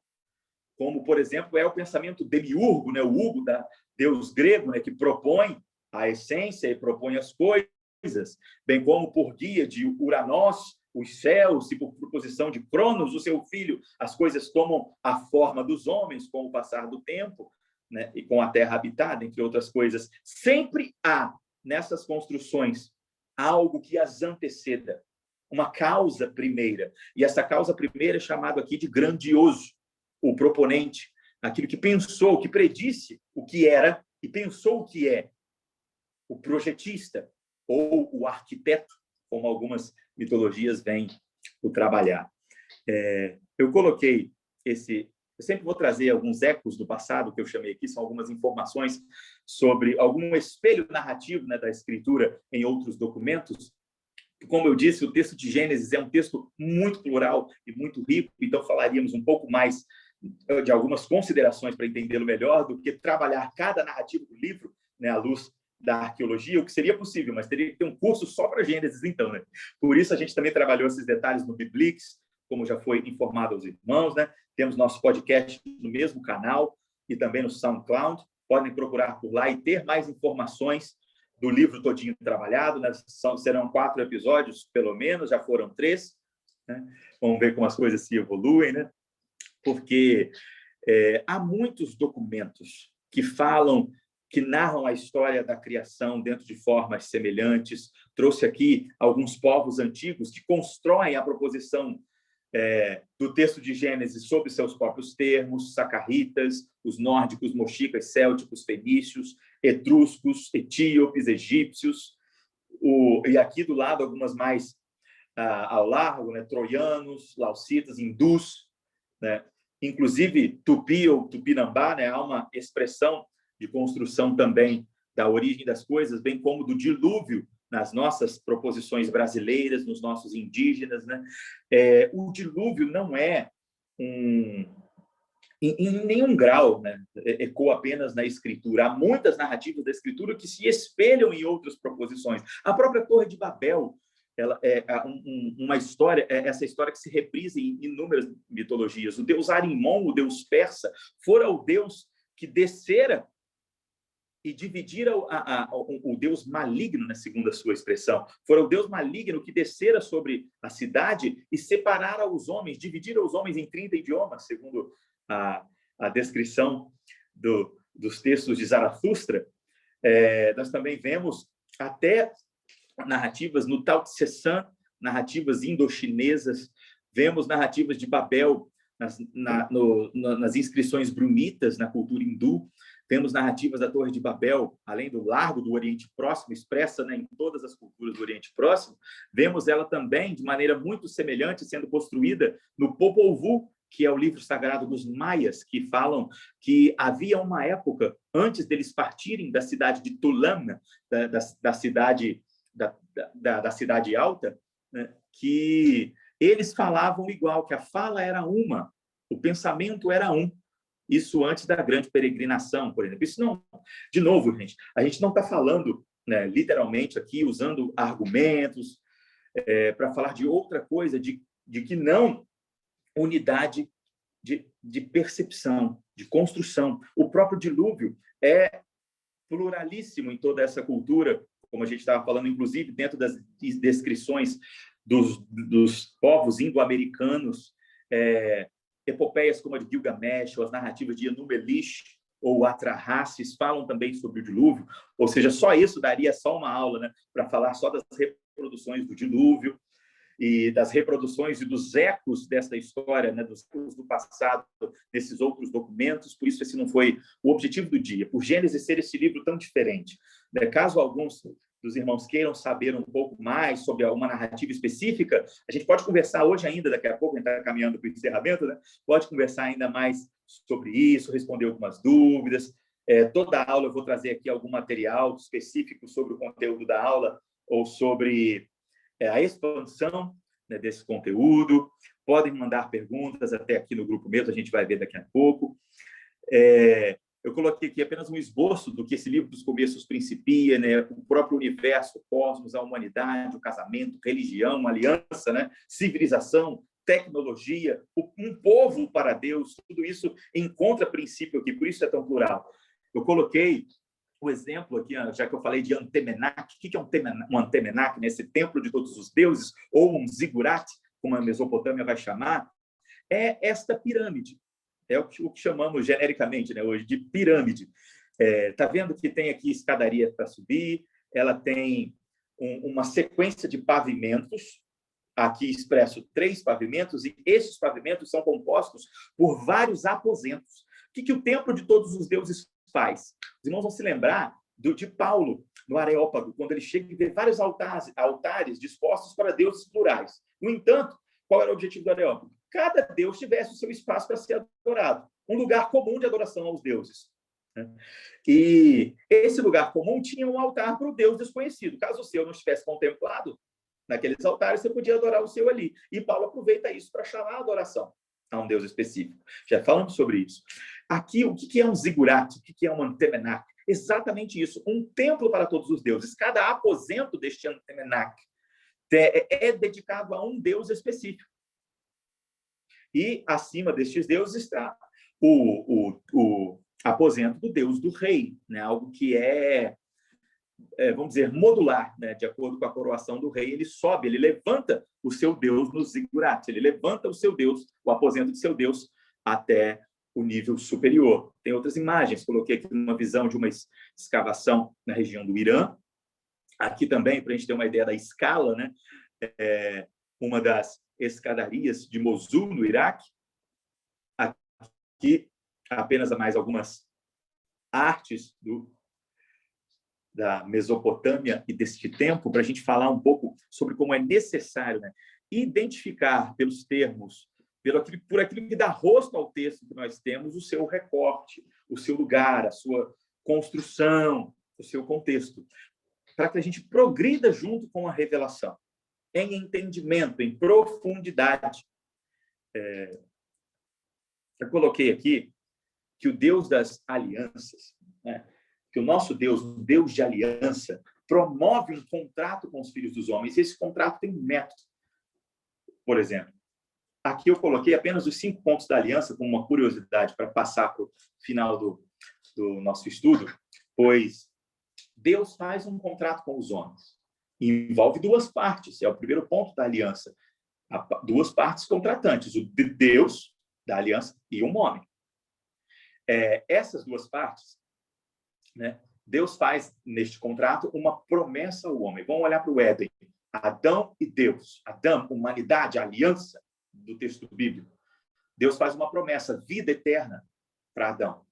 como, por exemplo, é o pensamento demiurgo, né? O Hugo, Deus grego, né? Que propõe a essência e propõe as coisas, bem como por guia de Uranós, os céus, e por proposição de Cronos, o seu filho, as coisas tomam a forma dos homens com o passar do tempo, né? E com a terra habitada, entre outras coisas. Sempre há, nessas construções, algo que as anteceda, uma causa primeira. E essa causa primeira é chamada aqui de grandioso, o proponente, aquilo que pensou, que predisse o que era e pensou o que é, o projetista ou o arquiteto, como algumas mitologias vêm o trabalhar. Eu coloquei esse... Eu sempre vou trazer alguns ecos do passado, que eu chamei aqui, são algumas informações sobre algum espelho narrativo, né, da escritura em outros documentos. Como eu disse, o texto de Gênesis é um texto muito plural e muito rico, então falaríamos um pouco mais de algumas considerações para entendê-lo melhor do que trabalhar cada narrativa do livro, né, à luz da arqueologia, o que seria possível, mas teria que ter um curso só para Gênesis, então, né? Por isso a gente também trabalhou esses detalhes no Biblix, como já foi informado aos irmãos, né? Temos nosso podcast no mesmo canal e também no SoundCloud. Podem procurar por lá e ter mais informações do livro todinho trabalhado, né? Serão 4 episódios, pelo menos, já foram 3, né? Vamos ver como as coisas se evoluem, né? Porque há muitos documentos que falam, que narram a história da criação dentro de formas semelhantes. Trouxe aqui alguns povos antigos que constroem a proposição do texto de Gênesis sob seus próprios termos: sacarritas, os nórdicos, moxicas, célticos, fenícios, etruscos, etíopes, egípcios, e aqui do lado algumas mais ao largo, né? Troianos, laucitas, hindus, né? Inclusive tupi ou tupinambá, né? Há uma expressão de construção também da origem das coisas, bem como do dilúvio nas nossas proposições brasileiras, nos nossos indígenas, né? O dilúvio não é em nenhum grau, né, ecoa apenas na escritura. Há muitas narrativas da escritura que se espelham em outras proposições. A própria Torre de Babel, ela é uma história, essa história que se reprisa em inúmeras mitologias. O deus Arimon, o deus persa, fora o deus que descera e dividira o deus maligno, né, segundo a sua expressão. Fora o deus maligno que descera sobre a cidade e separara os homens, dividira os homens em 30 idiomas, segundo a descrição dos textos de Zaratustra. Nós também vemos até narrativas no Tao Te Ching, narrativas indochinesas, vemos narrativas de Babel nas inscrições brunitas na cultura hindu, temos narrativas da Torre de Babel, além do Largo do Oriente Próximo, expressa, né, em todas as culturas do Oriente Próximo. Vemos ela também, de maneira muito semelhante, sendo construída no Popol Vuh, que é o livro sagrado dos maias, que falam que havia uma época, antes deles partirem da cidade de Tulam, da cidade alta, né, que eles falavam igual, que a fala era uma, o pensamento era um. Isso antes da grande peregrinação, por exemplo. Isso não, de novo, a gente não está falando, né, literalmente aqui, usando argumentos para falar de outra coisa, de que não unidade de percepção, de construção. O próprio dilúvio é pluralíssimo em toda essa cultura, como a gente estava falando, inclusive, dentro das descrições dos povos indo-americanos, epopeias como a de Gilgamesh, ou as narrativas de Enu-Elish ou Atrahasis falam também sobre o dilúvio, ou seja, só isso daria só uma aula, né, para falar só das reproduções do dilúvio e das reproduções e dos ecos dessa história, né, dos ecos do passado, desses outros documentos. Por isso esse não foi o objetivo do dia, por Gênesis ser esse livro tão diferente. Caso alguns dos irmãos queiram saber um pouco mais sobre uma narrativa específica, a gente pode conversar hoje ainda, daqui a pouco, a gente está caminhando para o encerramento, né? Pode conversar ainda mais sobre isso, responder algumas dúvidas. Toda a aula eu vou trazer aqui algum material específico sobre o conteúdo da aula ou sobre a expansão, né, desse conteúdo. Podem mandar perguntas até aqui no grupo mesmo, a gente vai ver daqui a pouco. Eu coloquei aqui apenas um esboço do que esse livro dos começos principia, né? O próprio universo, o cosmos, a humanidade, o casamento, religião, aliança, né? Civilização, tecnologia, um povo para Deus, tudo isso encontra princípio aqui, por isso é tão plural. Eu coloquei o exemplo aqui, já que eu falei de Antemenak. O que é um Antemenak, né? Esse templo de todos os deuses, ou um zigurat, como a Mesopotâmia vai chamar, é esta pirâmide. É o que chamamos genericamente, né, hoje de pirâmide. Tá vendo que tem aqui escadaria para subir, ela tem uma sequência de pavimentos, aqui expresso 3 pavimentos, e esses pavimentos são compostos por vários aposentos. O que o templo de todos os deuses faz? Os irmãos vão se lembrar de Paulo, no Areópago, quando ele chega e vê vários altares dispostos para deuses plurais. No entanto, qual era o objetivo do Areópago? Cada deus tivesse o seu espaço para ser adorado, um lugar comum de adoração aos deuses. E esse lugar comum tinha um altar para o Deus desconhecido. Caso o seu não estivesse contemplado naqueles altares, você podia adorar o seu ali. E Paulo aproveita isso para chamar a adoração a um Deus específico. Já falamos sobre isso. Aqui, o que é um zigurat? O que é um antemenac? Exatamente isso, um templo para todos os deuses. Cada aposento deste antemenac é dedicado a um deus específico. E acima destes deuses está o aposento do Deus do rei, né? Algo que vamos dizer, modular, né? De acordo com a coroação do rei, ele sobe, ele levanta o seu Deus no zigurat, ele levanta o seu Deus, o aposento de seu Deus, até o nível superior. Tem outras imagens, coloquei aqui uma visão de uma escavação na região do Irã, aqui também, para a gente ter uma ideia da escala, né? Uma das escadarias de Mosul, no Iraque. Aqui, apenas mais algumas artes da Mesopotâmia e deste tempo, para a gente falar um pouco sobre como é necessário, né, identificar pelos termos, por aquilo que dá rosto ao texto que nós temos, o seu recorte, o seu lugar, a sua construção, o seu contexto, para que a gente progrida junto com a revelação, em entendimento, em profundidade. Eu coloquei aqui que o Deus das alianças, né, que o nosso Deus, o Deus de aliança, promove um contrato com os filhos dos homens. E esse contrato tem um método. Por exemplo, aqui eu coloquei apenas os 5 pontos da aliança como uma curiosidade para passar para o final do nosso estudo, pois Deus faz um contrato com os homens. E envolve 2 partes. É o primeiro ponto da aliança. 2 partes contratantes, o Deus da aliança e um homem. Essas 2 partes, né, Deus faz neste contrato uma promessa ao homem. Vamos olhar para o Éden. Adão e Deus. Adão, humanidade, aliança do texto bíblico. Deus faz uma promessa, vida eterna para Adão.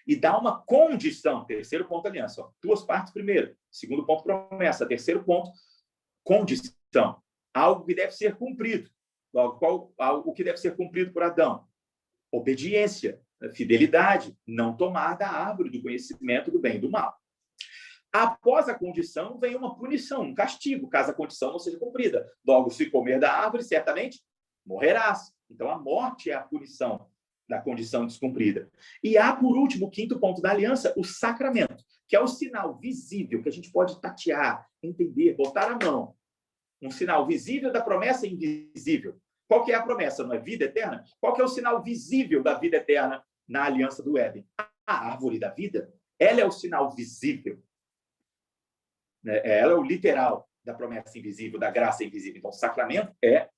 E dá uma condição. Terceiro ponto, aliança. 2 partes primeiro. Segundo ponto, promessa. Terceiro ponto, condição. Algo que deve ser cumprido. Algo que deve ser cumprido por Adão. Obediência, fidelidade, não tomar da árvore do conhecimento do bem e do mal. Após a condição, vem uma punição, um castigo, caso a condição não seja cumprida. Logo, se comer da árvore, certamente morrerás. Então, a morte é a punição da condição descumprida. E há, por último, o 5º ponto da aliança, o sacramento, que é o sinal visível que a gente pode tatear, entender, botar a mão. Um sinal visível da promessa invisível. Qual que é a promessa? Não é vida eterna? Qual que é o sinal visível da vida eterna na aliança do Éden? A árvore da vida. Ela é o sinal visível. Ela é o literal da promessa invisível, da graça invisível. Então, o sacramento é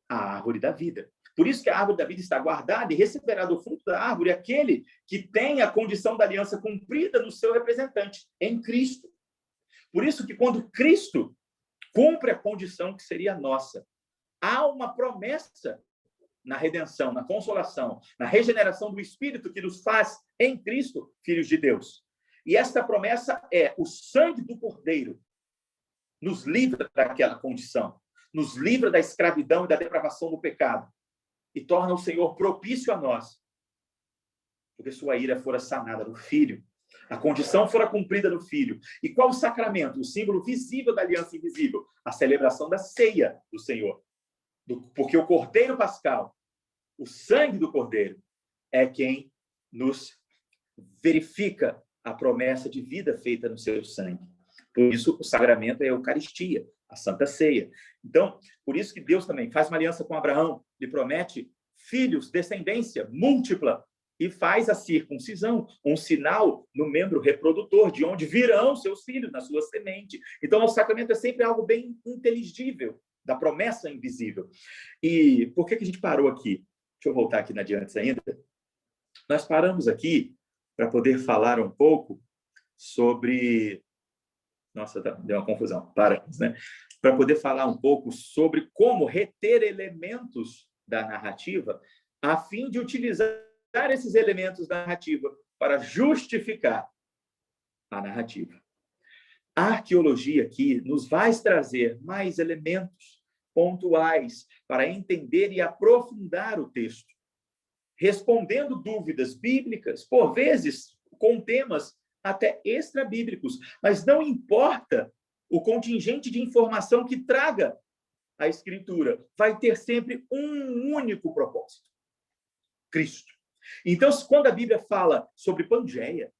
a árvore da vida. Por isso que a árvore da vida está guardada e receberá do fruto da árvore aquele que tem a condição da aliança cumprida no seu representante, em Cristo. Por isso que quando Cristo cumpre a condição que seria nossa, há uma promessa na redenção, na consolação, na regeneração do Espírito que nos faz, em Cristo, filhos de Deus. E esta promessa é o sangue do Cordeiro nos livra daquela condição, nos livra da escravidão e da depravação do pecado e torna o Senhor propício a nós, porque sua ira fora sanada no Filho, a condição fora cumprida no Filho. E qual o sacramento? O símbolo visível da aliança invisível, a celebração da ceia do Senhor. Porque o Cordeiro Pascal, o sangue do Cordeiro, é quem nos verifica a promessa de vida feita no seu sangue. Por isso, o sacramento é a Eucaristia, a Santa Ceia. Então, por isso que Deus também faz uma aliança com Abraão, lhe promete filhos, descendência múltipla, e faz a circuncisão, um sinal no membro reprodutor, de onde virão seus filhos, na sua semente. Então, o sacramento é sempre algo bem inteligível, da promessa invisível. E por que a gente parou aqui? Deixa eu voltar aqui na adiante ainda. Nós paramos aqui para poder falar um pouco sobre Nossa, deu uma confusão. Né? Para poder falar um pouco sobre como reter elementos da narrativa a fim de utilizar esses elementos da narrativa para justificar a narrativa. A arqueologia aqui nos vai trazer mais elementos pontuais para entender e aprofundar o texto, respondendo dúvidas bíblicas, por vezes com temas até extra-bíblicos, mas não importa o contingente de informação que traga a Escritura, vai ter sempre um único propósito: Cristo. Então, quando a Bíblia fala sobre Pangeia,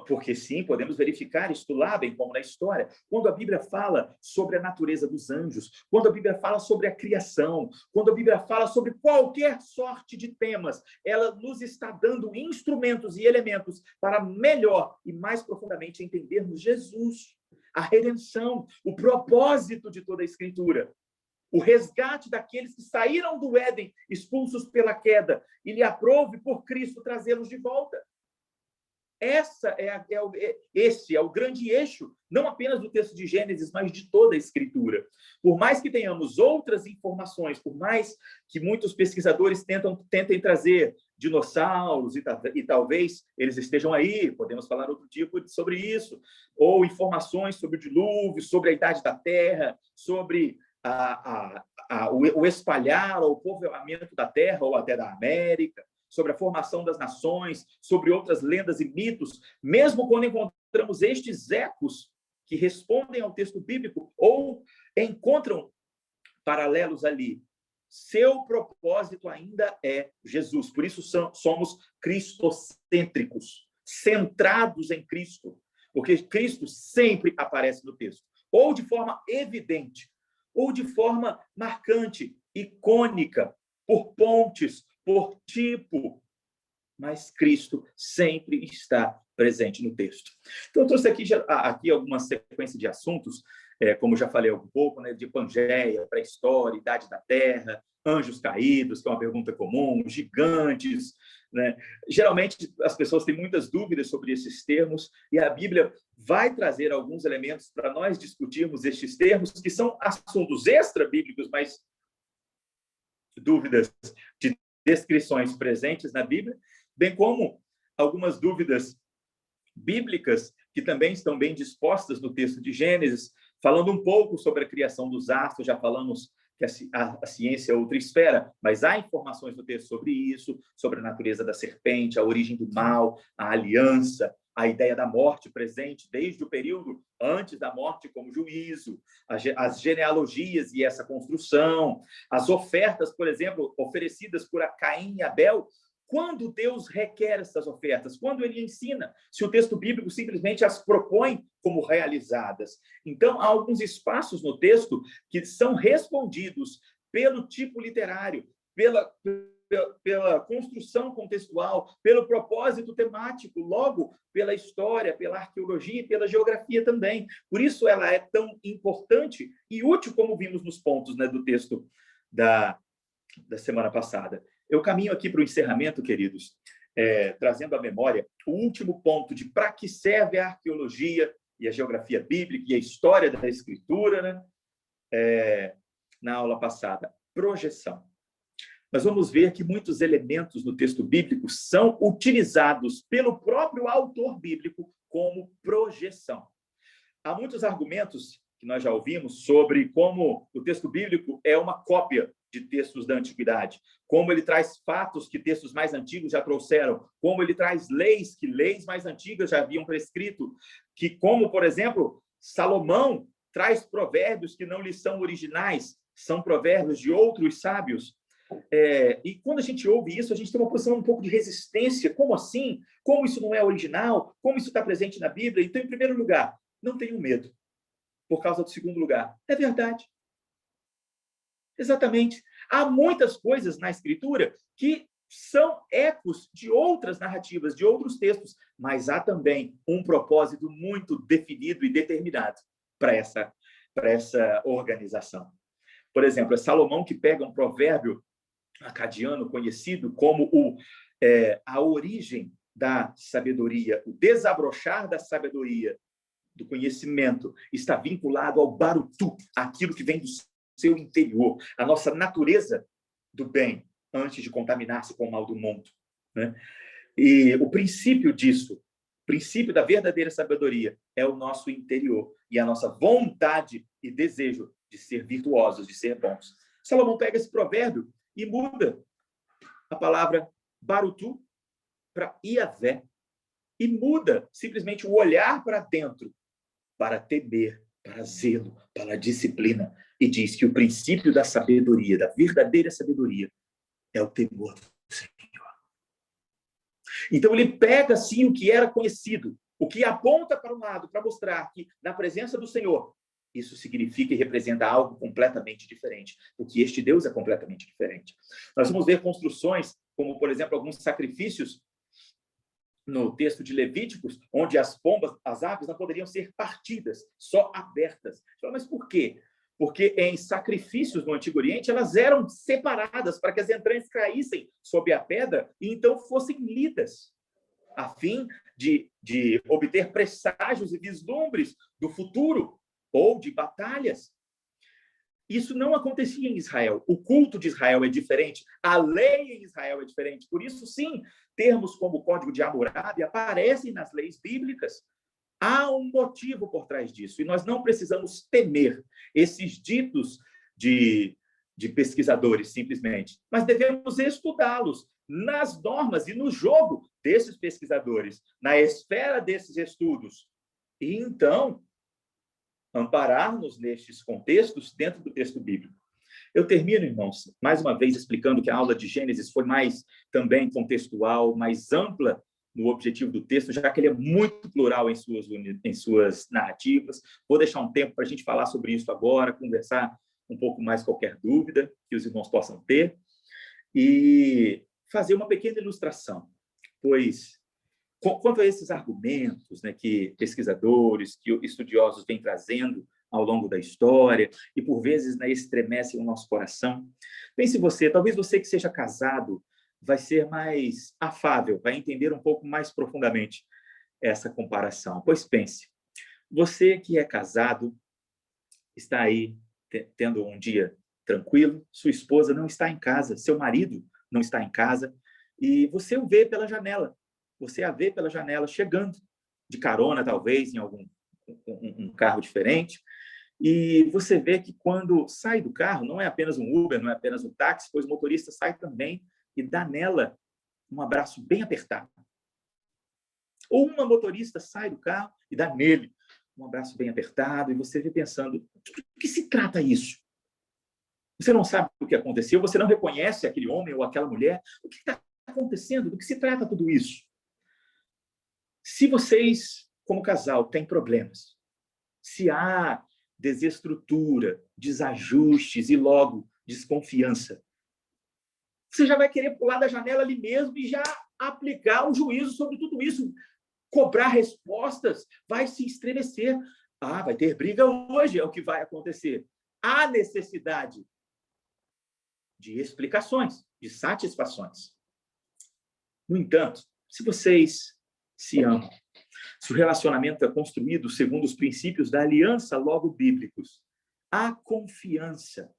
porque sim, podemos verificar isto lá, bem como na história, quando a Bíblia fala sobre a natureza dos anjos, quando a Bíblia fala sobre a criação, quando a Bíblia fala sobre qualquer sorte de temas, ela nos está dando instrumentos e elementos para melhor e mais profundamente entendermos Jesus, a redenção, o propósito de toda a Escritura, o resgate daqueles que saíram do Éden, expulsos pela queda, e lhe aprove por Cristo trazê-los de volta. Esse é o grande eixo, não apenas do texto de Gênesis, mas de toda a Escritura. Por mais que tenhamos outras informações, por mais que muitos pesquisadores tentem trazer dinossauros, e talvez eles estejam aí, podemos falar outro tipo sobre isso, ou informações sobre o dilúvio, sobre a idade da Terra, sobre o espalhar ou o povoamento da Terra ou até da América, sobre a formação das nações, sobre outras lendas e mitos, mesmo quando encontramos estes ecos que respondem ao texto bíblico ou encontram paralelos ali, seu propósito ainda é Jesus. Por isso somos cristocêntricos, centrados em Cristo, porque Cristo sempre aparece no texto, ou de forma evidente, ou de forma marcante, icônica, por pontes, por tipo, mas Cristo sempre está presente no texto. Então, eu trouxe aqui alguma sequência de assuntos, como já falei um pouco, né, de Pangeia, pré-história, idade da Terra, anjos caídos, que é uma pergunta comum, gigantes, né? Geralmente, as pessoas têm muitas dúvidas sobre esses termos, e a Bíblia vai trazer alguns elementos para nós discutirmos estes termos, que são assuntos extra-bíblicos, mas dúvidas de descrições presentes na Bíblia, bem como algumas dúvidas bíblicas que também estão bem dispostas no texto de Gênesis, falando um pouco sobre a criação dos astros. Já falamos que a ciência é outra esfera, mas há informações no texto sobre isso, sobre a natureza da serpente, a origem do mal, a aliança, a ideia da morte presente desde o período antes da morte como juízo, as genealogias e essa construção, as ofertas, por exemplo, oferecidas por Caim e Abel. Quando Deus requer essas ofertas? Quando ele ensina? Se o texto bíblico simplesmente as propõe como realizadas. Então, há alguns espaços no texto que são respondidos pelo tipo literário, pela construção contextual, pelo propósito temático, logo pela história, pela arqueologia e pela geografia também. Por isso ela é tão importante e útil, como vimos nos pontos, né, do texto da semana passada. Eu caminho aqui para o encerramento, queridos, trazendo à memória o último ponto de para que serve a arqueologia e a geografia bíblica e a história da Escritura, né? Na aula passada, projeção. Nós vamos ver que muitos elementos no texto bíblico são utilizados pelo próprio autor bíblico como projeção. Há muitos argumentos que nós já ouvimos sobre como o texto bíblico é uma cópia de textos da antiguidade, como ele traz fatos que textos mais antigos já trouxeram, como ele traz leis que leis mais antigas já haviam prescrito, que como, por exemplo, Salomão traz provérbios que não lhe são originais, são provérbios de outros sábios. E quando a gente ouve isso, a gente tem uma posição um pouco de resistência. Como assim? Como isso não é original? Como isso está presente na Bíblia? Então, em primeiro lugar, não tenham medo por causa do segundo lugar. É verdade. Exatamente. Há muitas coisas na Escritura que são ecos de outras narrativas, de outros textos, mas há também um propósito muito definido e determinado para essa organização. Por exemplo, é Salomão que pega um provérbio acadiano conhecido como a origem da sabedoria, o desabrochar da sabedoria, do conhecimento está vinculado ao barutu, aquilo que vem do seu interior, a nossa natureza do bem, antes de contaminar-se com o mal do mundo, né? E o princípio disso, o princípio da verdadeira sabedoria, é o nosso interior e a nossa vontade e desejo de ser virtuosos, de ser bons. Salomão pega esse provérbio e muda a palavra barutu para Iavé, e muda simplesmente o olhar para dentro, para temer, para zelo, para disciplina, e diz que o princípio da sabedoria, da verdadeira sabedoria, é o temor do Senhor. Então ele pega assim o que era conhecido, o que aponta para um lado, para mostrar que na presença do Senhor, isso significa e representa algo completamente diferente, porque este Deus é completamente diferente. Nós vamos ver construções, como por exemplo, alguns sacrifícios no texto de Levíticos, onde as pombas, as aves, não poderiam ser partidas, só abertas. Mas por quê? Porque em sacrifícios no Antigo Oriente, elas eram separadas para que as entranhas caíssem sob a pedra e então fossem lidas, a fim de obter presságios e vislumbres do futuro ou de batalhas. Isso não acontecia em Israel. O culto de Israel é diferente. A lei em Israel é diferente. Por isso, sim, termos como o Código de Hammurabi aparecem nas leis bíblicas. Há um motivo por trás disso. E nós não precisamos temer esses ditos de pesquisadores, simplesmente. Mas devemos estudá-los nas normas e no jogo desses pesquisadores, na esfera desses estudos. E, então, amparar-nos nestes contextos dentro do texto bíblico. Eu termino, irmãos, mais uma vez explicando que a aula de Gênesis foi mais também contextual, mais ampla no objetivo do texto, já que ele é muito plural em suas narrativas. Vou deixar um tempo para a gente falar sobre isso agora, conversar um pouco mais qualquer dúvida que os irmãos possam ter e fazer uma pequena ilustração, pois quanto a esses argumentos, né, que pesquisadores, que estudiosos vêm trazendo ao longo da história e, por vezes, né, estremecem o nosso coração, pense você, talvez você que seja casado vai ser mais afável, vai entender um pouco mais profundamente essa comparação. Pois pense, você que é casado, está aí tendo um dia tranquilo, sua esposa não está em casa, seu marido não está em casa, e você o vê pela janela. Você a vê pela janela chegando, de carona, talvez, em algum um carro diferente. E você vê que quando sai do carro, não é apenas um Uber, não é apenas um táxi, pois o motorista sai também e dá nela um abraço bem apertado. Ou uma motorista sai do carro e dá nele um abraço bem apertado, e você vê pensando, do que se trata isso? Você não sabe o que aconteceu, você não reconhece aquele homem ou aquela mulher. O que está acontecendo? Do que se trata tudo isso? Se vocês, como casal, têm problemas, se há desestrutura, desajustes e logo desconfiança, você já vai querer pular da janela ali mesmo e já aplicar o juízo sobre tudo isso, cobrar respostas, vai se estremecer. Ah, vai ter briga hoje, é o que vai acontecer. Há necessidade de explicações, de satisfações. No entanto, se vocês se amam, se o relacionamento é construído segundo os princípios da aliança logo bíblicos, há confiança.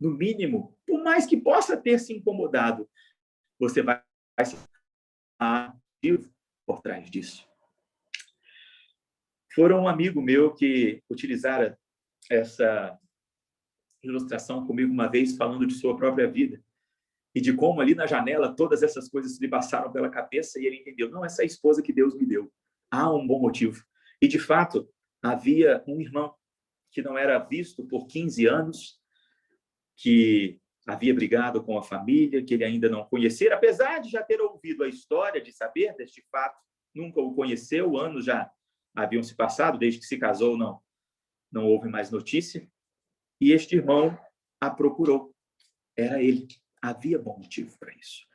No mínimo, por mais que possa ter se incomodado, você vai se ativo por trás disso. Foram um amigo meu que utilizara essa ilustração comigo uma vez, falando de sua própria vida e de como ali na janela todas essas coisas lhe passaram pela cabeça e ele entendeu, não, essa é a esposa que Deus me deu. Há um bom motivo. E, de fato, havia um irmão que não era visto por 15 anos, que havia brigado com a família, que ele ainda não conhecera, apesar de já ter ouvido a história, de saber deste fato, nunca o conheceu, anos já haviam se passado, desde que se casou, não houve mais notícia. E este irmão a procurou. Era ele. Havia bom motivo para isso.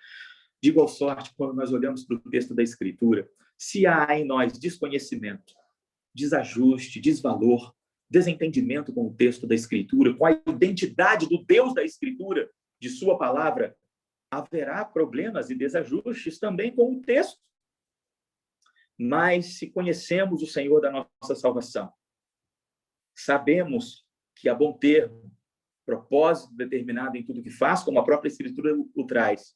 De igual sorte, quando nós olhamos para o texto da Escritura, se há em nós desconhecimento, desajuste, desvalor, desentendimento com o texto da Escritura, com a identidade do Deus da Escritura, de sua palavra, haverá problemas e desajustes também com o texto. Mas se conhecemos o Senhor da nossa salvação, sabemos que há bom termo, propósito determinado em tudo que faz, como a própria Escritura o traz,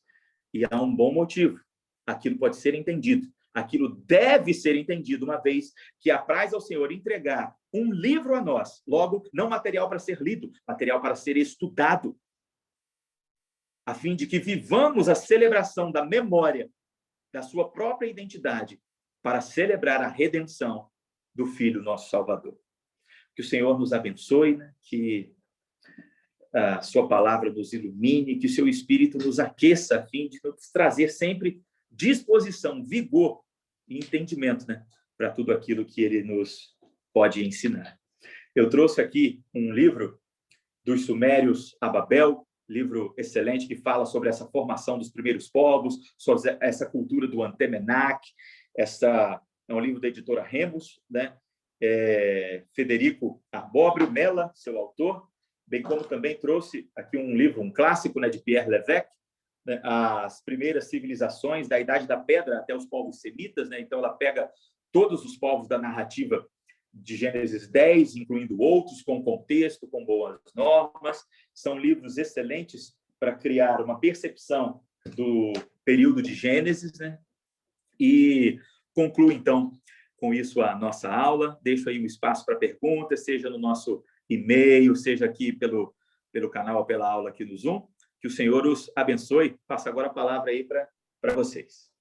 e há um bom motivo. Aquilo pode ser entendido, aquilo deve ser entendido, uma vez que apraz ao Senhor entregar um livro a nós, logo, não material para ser lido, material para ser estudado, a fim de que vivamos a celebração da memória da sua própria identidade, para celebrar a redenção do Filho, nosso Salvador. Que o Senhor nos abençoe, né? Que a sua palavra nos ilumine, que o seu Espírito nos aqueça, a fim de nos trazer sempre disposição, vigor e entendimento, né? Para tudo aquilo que ele nos pode ensinar. Eu trouxe aqui um livro dos Sumérios a Babel, livro excelente que fala sobre essa formação dos primeiros povos, sobre essa cultura do Antemenac. É um livro da editora Remus, né? Federico Arbóbrio Mella, seu autor, bem como também trouxe aqui um livro, um clássico, né, de Pierre Lévesque, né, as primeiras civilizações da Idade da Pedra até os povos semitas, né? Então ela pega todos os povos da narrativa de Gênesis 10, incluindo outros, com contexto, com boas normas. São livros excelentes para criar uma percepção do período de Gênesis, né? E concluo, então, com isso a nossa aula. Deixo aí um espaço para perguntas, seja no nosso e-mail, seja aqui pelo canal ou pela aula aqui do Zoom. Que o Senhor os abençoe. Passo agora a palavra aí para vocês.